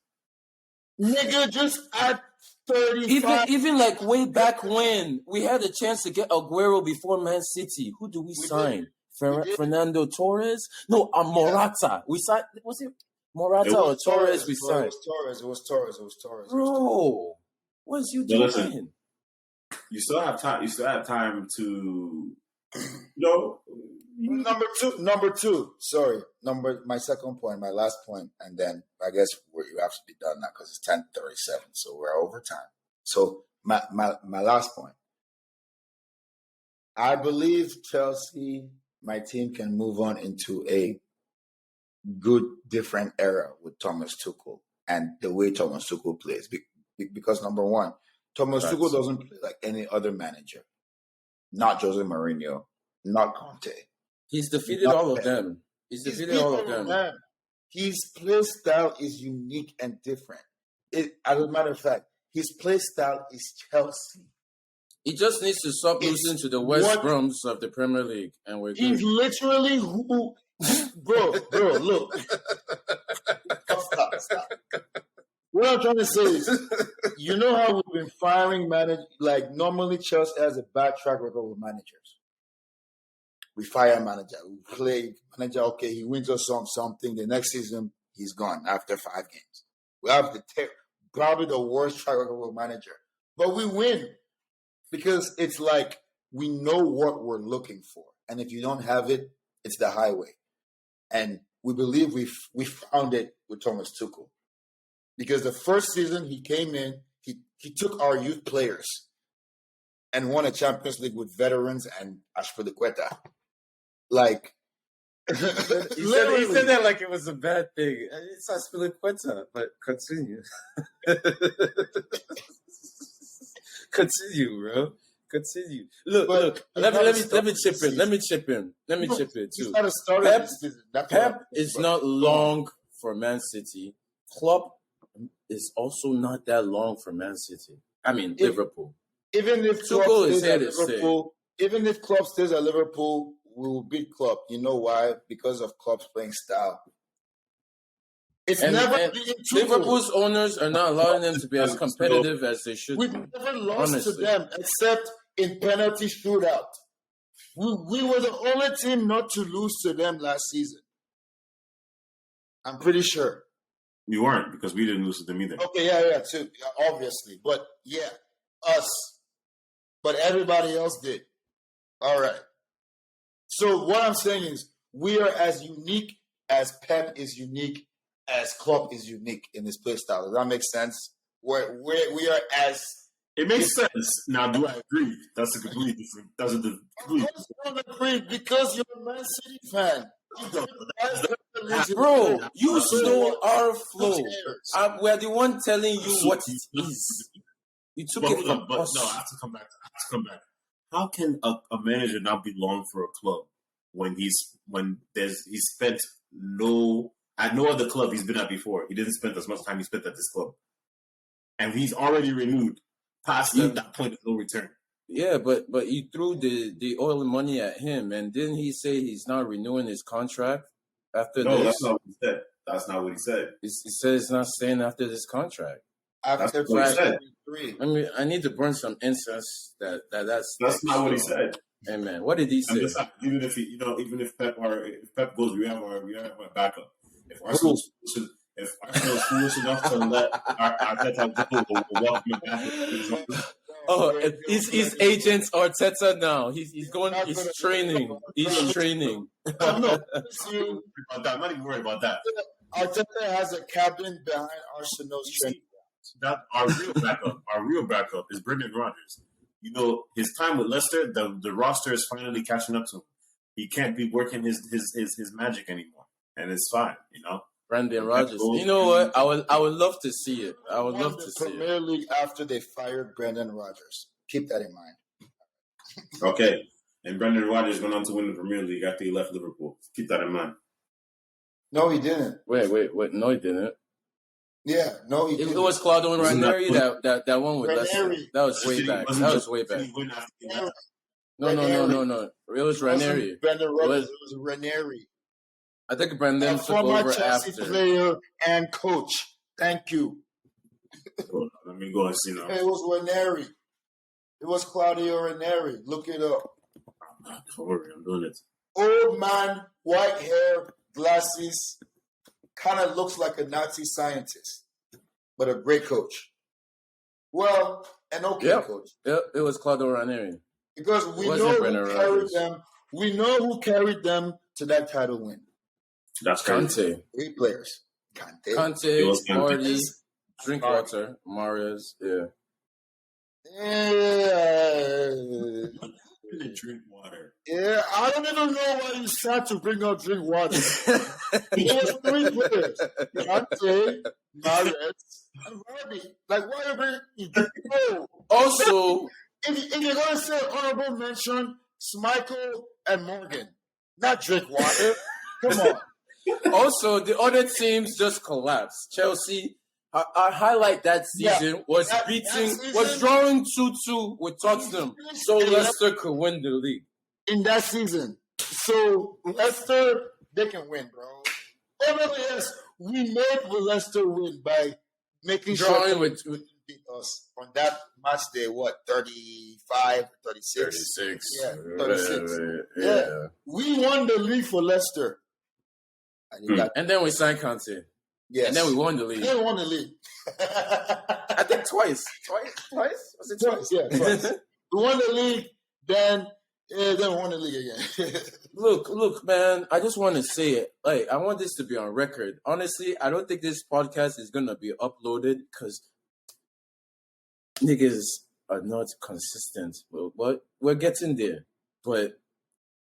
Nigga, just add 35.
Even like way back when we had a chance to get Aguero before Man City. Who do we sign? Fernando Torres? No, Morata. We signed. Was it Morata or Torres? We signed.
It was Torres.
Bro, what's you doing?
Listen, you still have time. You still have time to,
Number two. Sorry. My second point, my last point, and then I guess you have to be done now because it's 10:37, so we're over time. So my last point. I believe Chelsea, my team, can move on into a good, different era with Thomas Tuchel and the way Thomas Tuchel plays. Because number one, Thomas Tuchel doesn't play like any other manager. Not Jose Mourinho, not Conte.
He's defeated all of them. He's defeated all of them.
His play style is unique and different. As a matter of fact, his play style is Chelsea.
He just needs to stop losing to the West Broms of the Premier League, and we're good.
He's literally bro, look. Stop. What I'm trying to say is, you know how we've been firing managers? Like, normally Chelsea has a bad track record with managers. We fire manager. We play manager, okay, he wins us something. The next season, he's gone after 5 games. We have probably the worst track record with manager. But we win because it's like we know what we're looking for. And if you don't have it, it's the highway. And we believe we found it with Thomas Tuchel. Because the first season he came in, he took our youth players and won a Champions League with veterans and Ashpilicueta. Like,
he said that like it was a bad thing. It's Ashpilicueta, but continue. Continue, bro. Continue. Look. Let me chip in too. Pep is not long for Man City. Klopp is also not that long for Man City. I mean, Liverpool.
Even if Klopp stays at Liverpool, we will beat Klopp. You know why? Because of Klopp's playing style.
Liverpool's owners are not allowing them to be as competitive as they should be.
We've never lost to them except in penalty shootout. We were the only team not to lose to them last season. I'm pretty sure.
We weren't because we didn't lose to them either.
Okay, yeah, too, obviously. But yeah, us. But everybody else did. All right. So what I'm saying is we are as unique as Pep is unique, as Klopp is unique in this play style. Does that make sense? We are as...
It makes sense. Now, do I agree? That's a completely different... That's a complete...
Of course you don't agree because you're a Man City fan.
Bro, you stole our flow. We're the one telling you what it is. You took it from us.
No, I have to come back. How can a manager not be long for a club when he's spent at no other club he's been at before? He didn't spend as much time he spent at this club, and he's already renewed past that point of no return.
Yeah, but you threw the oil money at him, and didn't he say he's not renewing his contract after this?
No, that's not what he said. That's not what he said.
He said he's not staying after this contract.
After
That's what he said.
I mean, I need to burn some incense. That's
not what he said.
Hey man, what did he say?
Even if Pep goes, we have our backup. If Arsenal's foolish enough to let Arteta go, we'll welcome him back.
Oh, his agent's Arteta now. He's going. He's training. He's training.
I'm not even worried about that.
Arteta has a cabin behind Arsenal's training.
That our real backup is Brendan Rodgers. You know, his time with Leicester, the roster is finally catching up to him. He can't be working his magic anymore, and it's fine. You know,
Brendan Rodgers. You know what? I would love to see it. I would love to see it.
Premier League after they fired Brendan Rodgers. Keep that in mind.
Okay, and Brendan Rodgers went on to win the Premier League after he left Liverpool. Keep that in mind.
No, he didn't.
Wait. No, he didn't.
Yeah, no, he didn't.
It was Claudio and Ranieri that one with Leicester. That was way back. No. It was Ranieri.
It was Ranieri.
I think Brendan took
former
over
Chelsea
after.
Player and coach. Thank you.
Let me go and see now.
It was Ranieri. It was Claudio Ranieri. Look it up.
Don't worry, I'm doing it.
Old man, white hair, glasses. Kind of looks like a Nazi scientist, but a great coach. Well, an okay coach.
Yep, it was Claudio Ranieri.
Because we know who carried them. We know who carried them to that title win.
That's
Kante.
3 players.
Kante, Marty, Drinkwater, Marius. Yeah.
Drink water.
Yeah, I don't even know why you start to bring up drink water. It was 3 players. Kante, Marius, and Vardy. Like, why are you bringing... No.
Also...
If you're going to say honorable mention, Schmeichel and Morgan. Not drink water. Come on.
Also, the other teams just collapsed. Chelsea, our highlight that season was drawing 2-2 with Tottenham, so Leicester could win the league.
In that season. So, Leicester, they can win, bro. Yes, we made Leicester win by making
drawing with
beat us on that match day, 35, 36?
36.
Yeah, 36.
Yeah.
We won the league for Leicester.
And then we signed Kante.
Yes.
And then we won the league.
Then we won the league.
I think twice. Twice? Was it twice?
Yeah, twice. We won the league, then we won the league again.
Look, man, I just want to say it. Like, I want this to be on record. Honestly, I don't think this podcast is going to be uploaded because niggas are not consistent. But we're getting there. But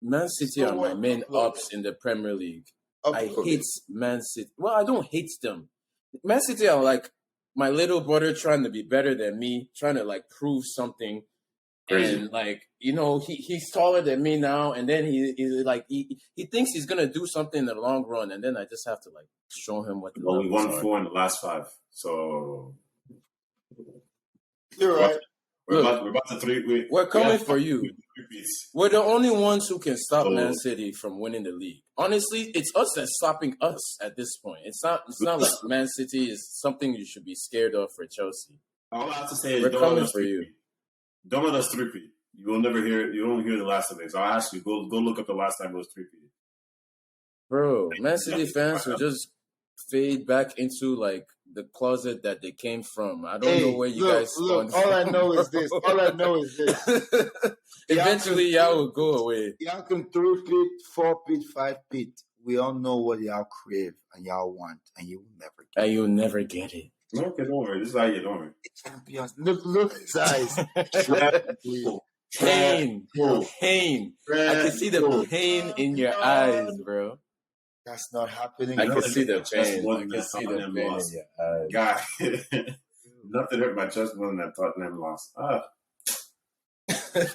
Man City are my main ups in the Premier League. I hate Man City. Well, I don't hate them. Man City are like my little brother trying to be better than me, trying to like prove something. Crazy. And like, you know, he's taller than me now, and then he thinks he's gonna do something in the long run, and then I just have to like show him what the
we won 4 in the last 5. So
you're right.
We're about to 3.
We're coming for you. We're the only ones who can stop Man City from winning the league. Honestly, it's us that's stopping us at this point. It's not like Man City is something you should be scared of for Chelsea.
All I have to say is
we're coming for you.
Don't let us 3-peat. You will never hear. You won't hear the last of it. So I'll ask you. Go look up the last time it was 3-peated.
Bro, Man City fans will just fade back into like the closet that they came from. I don't know where you guys spawned
all I
from,
know is
bro.
this. All I know is this.
Eventually, y'all will go away.
Y'all can 3-peat, 4-peat, 5-peat. We all know what y'all crave and y'all want, and you will never get it.
And you'll never get it.
Okay, don't worry. This is how you don't worry.
Champions. Look at his eyes.
Pain.
Bro.
Pain. I can see the pain in your eyes, bro.
That's not happening.
I can see the
That's
pain.
one
I can
that
see the
Tottenham
pain in
lost.
your eyes.
God, nothing hurt my chest more than that Tottenham lost.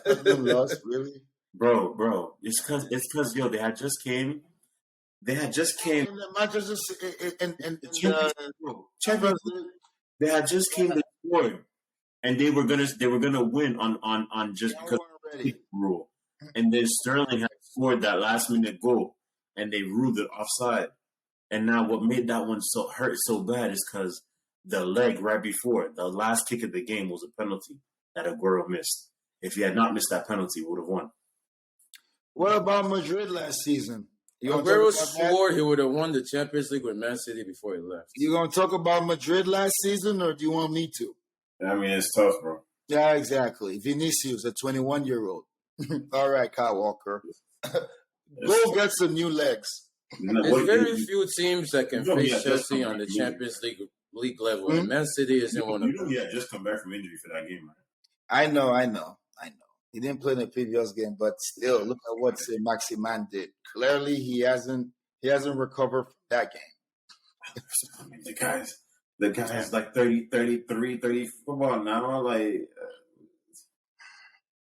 Tottenham lost, really?
Bro, it's cause yo, they had just came.
And the Manchester
Champions League. They had just came to score, and they were gonna win on just because of the rule. And then Sterling had scored that last minute goal, and they ruled it offside. And now what made that one hurt so bad is because the leg right before the last kick of the game was a penalty that Aguero missed. If he had not missed that penalty, we would have won.
What about Madrid last season?
Aguero swore he would have won the Champions League with Man City before he left.
You gonna talk about Madrid last season, or do you want me to?
I mean, it's tough, bro.
Yeah, exactly. Vinicius, a 21-year-old. All right, Kyle Walker. Go get some new legs.
There's very few teams that can face Chelsea on the Champions League level, and Man City isn't one of them.
Yeah, just come back from injury for that game, right?
I know. He didn't play in the previous game, but still, look at what Maximan did. Clearly, he hasn't recovered from that game.
I mean, the guy's like 30, 33, 34 now. Like,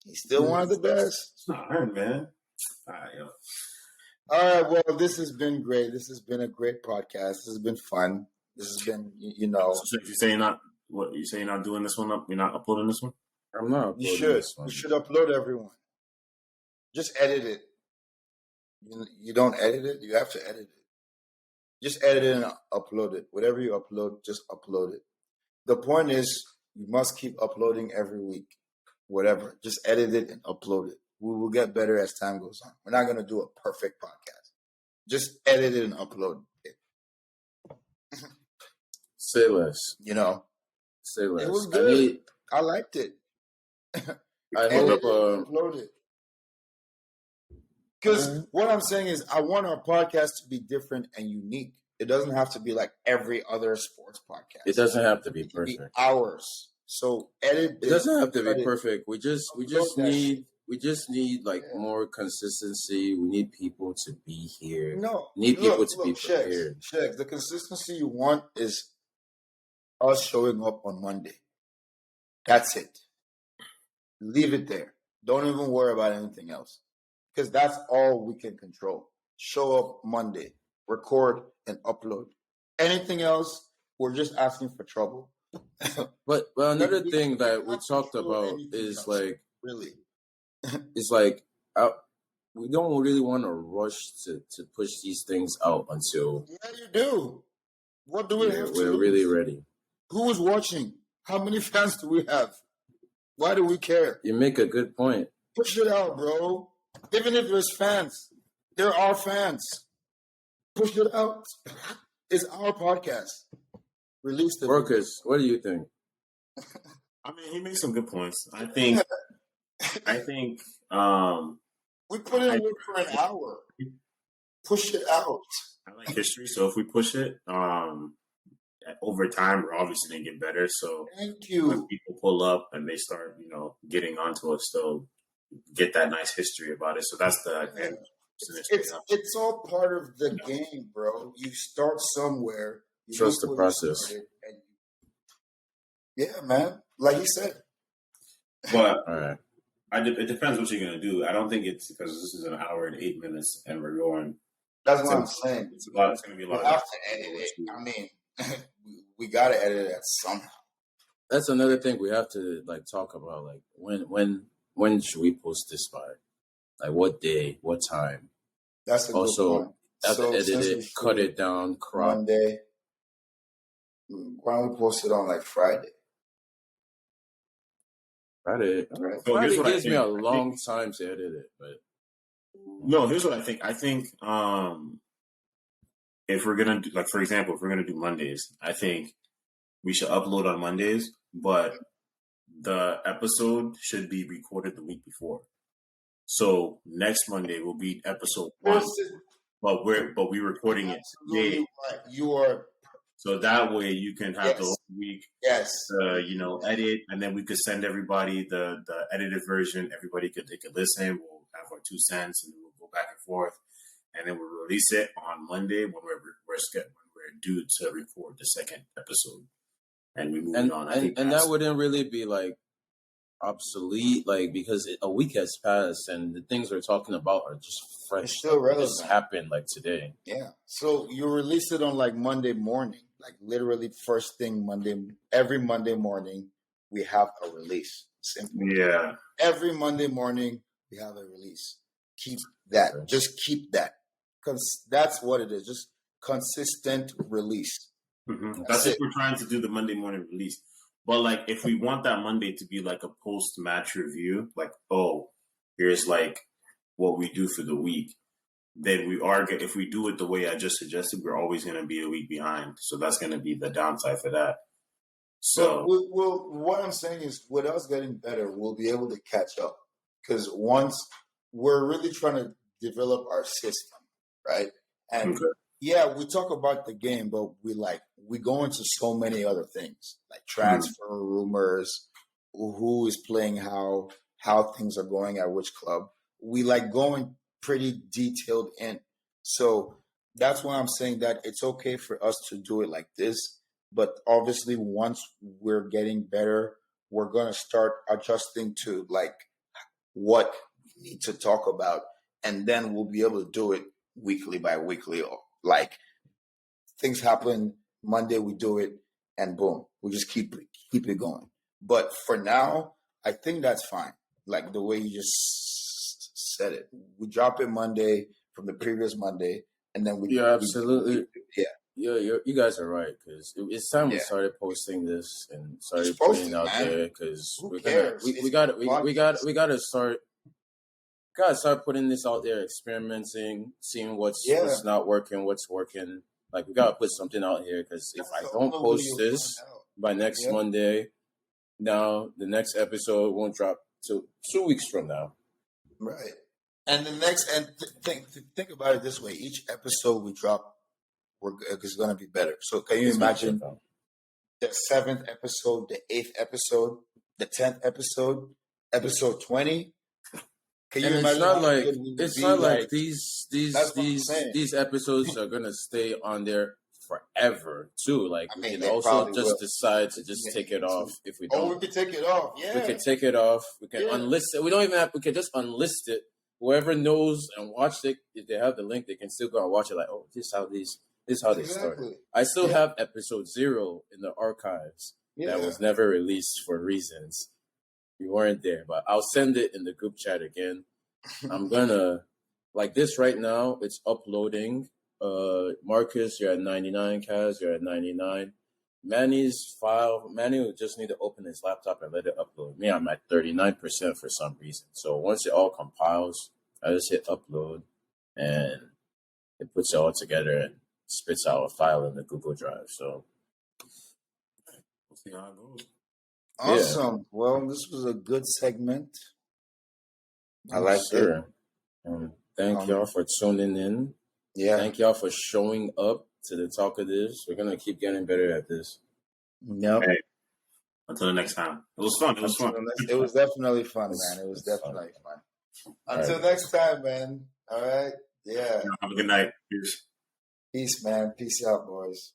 he's still one of the best.
It's not hard, man. All right, yo.
All right, well, this has been great. This has been a great podcast. This has been fun. This has been,
So you say you're not doing this one up? You're not uploading this one?
I'm not uploading
You should.
this one.
You should upload everyone. Just edit it. You don't edit it. You have to edit it. Just edit it and upload it. Whatever you upload, just upload it. The point is, you must keep uploading every week. Whatever. Just edit it and upload it. We will get better as time goes on. We're not going to do a perfect podcast. Just edit it and upload it.
Say less.
Say less.
It
was good. I liked it.
I hope
upload it. Because what I'm saying is, I want our podcast to be different and unique. It doesn't have to be like every other sports podcast.
It doesn't have to be perfect.
Be ours. So edit.
It doesn't have to be perfect. We just need like more consistency. We need people to be here.
No,
we need people to be prepared.
Shex, the consistency you want is us showing up on Monday. That's it. Leave it there. Don't even worry about anything else. Because that's all we can control. Show up Monday, record, and upload. Anything else, we're just asking for trouble.
But another thing that we talked about is like, really, it's like we don't really want to rush to push these things out until.
Yeah, you do. What do we have to?
We're really ready.
Who is watching? How many fans do we have? Why do we care?
You make a good point.
Push it out, bro. Even if there's fans, there are fans. Push it out. It's our podcast. Release the
Workers, what do you think?
I mean, he makes some good points. I think
we put in work for an hour. Push it out.
I like history, so if we push it, over time, we're obviously gonna get better. So
thank you.
When people pull up and they start, getting onto us, they'll get that nice history about it. So that's the advantage.
It's all part of the game, bro. You start somewhere. You
trust the process.
Yeah, man. Like he said.
But
all right.
It depends what you're gonna do. I don't think it's because this is an hour and 8 minutes and we're going.
That's what I'm saying.
It's going to be a lot.
We have to edit it. I mean, we got to edit it somehow.
That's another thing we have to talk about. Like when should we post this by? Like what day, what time?
That's a good point.
Have to edit it, cut it down, crop.
Monday. Why don't we post it on Friday?
Friday.
All right.
So
Friday
here's what I
gives me
think.
a long time to edit it, but
No, here's what I think. I think if we're gonna do, like, for example, if we're gonna do Mondays, I think we should upload on Mondays, but the episode should be recorded the week before. So next Monday will be episode 1, but we're recording it today,
Absolutely right. You are
so that way you can have the
yes,
whole week,
yes.
edit, and then we could send everybody the edited version. Everybody they could listen. We'll have our 2 cents, and then we'll go back and forth, and then we'll release it on Monday when we're due to record the second episode, and we move on. I think
that wouldn't really be like obsolete, like, because a week has passed and the things we're talking about are just fresh.
It's still relevant.
Just happened like today.
Yeah. So you release it on like Monday morning, like literally first thing Monday. Every Monday morning we have a release. Simple.
Yeah.
Every Monday morning we have a release. Keep that. Just keep that. Because that's what it is. Just consistent release.
Mm-hmm. That's if we're trying to do the Monday morning release. But like, if we want that Monday to be like a post-match review, like, oh, here's like what we do for the week, then if we do it the way I just suggested, we're always going to be a week behind. So that's going to be the downside for that. So
what I'm saying is, with us getting better, we'll be able to catch up. Because once we're really trying to develop our system, right? And yeah, we talk about the game, but we go into so many other things, like transfer rumors, who is playing how things are going at which club. We like going pretty detailed in. So that's why I'm saying that it's okay for us to do it like this. But obviously, once we're getting better, we're going to start adjusting to like what we need to talk about. And then we'll be able to do it weekly by weekly. Like things happen Monday, we do it, and boom, we just keep it going. But for now, I think that's fine. Like the way you just said it, we drop it Monday from the previous Monday, and then we
absolutely
yeah.
You guys are right, because it's time we started posting this and started putting it out there, because we gotta start putting this out there, experimenting, seeing what's not working, what's working. Like, we gotta put something out here, because if I don't post this by next Monday, now the next episode won't drop till 2 weeks from now.
Right. And think about it this way: each episode we drop, is going to be better. So can you imagine the 7th episode, the 8th episode, the 10th episode, episode 20? Can you imagine?
It's not like these episodes are gonna stay on there forever too. Like, we can also just decide to just take it off if we don't.
Oh, we can take it off. Yeah,
we can take it off. We can unlist it. We don't even have. We can just unlist it. Whoever knows and watched it, if they have the link, they can still go and watch it. Like, oh, this is how they started. I still have episode 0 in the archives that was never released for reasons. You weren't there, but I'll send it in the group chat again. I'm gonna, like this right now, it's uploading. Marcus, you're at 99. Kaz, you're at 99. Manny will just need to open his laptop and let it upload. Me, I'm at 39% for some reason. So once it all compiles, I just hit upload, and it puts it all together and spits out a file in the Google Drive. So
we'll see how it goes.
Awesome. Yeah. Well, this was a good segment. I like it.
Thank y'all for tuning in.
Yeah.
Thank y'all for showing up to the talk of this. We're gonna keep getting better at this.
Yep.
Hey, until the next time. It was fun.
It was definitely fun, man. It was definitely fun. Until next time, man. All right. Yeah.
Have a good night. Peace.
Peace, man. Peace out, boys.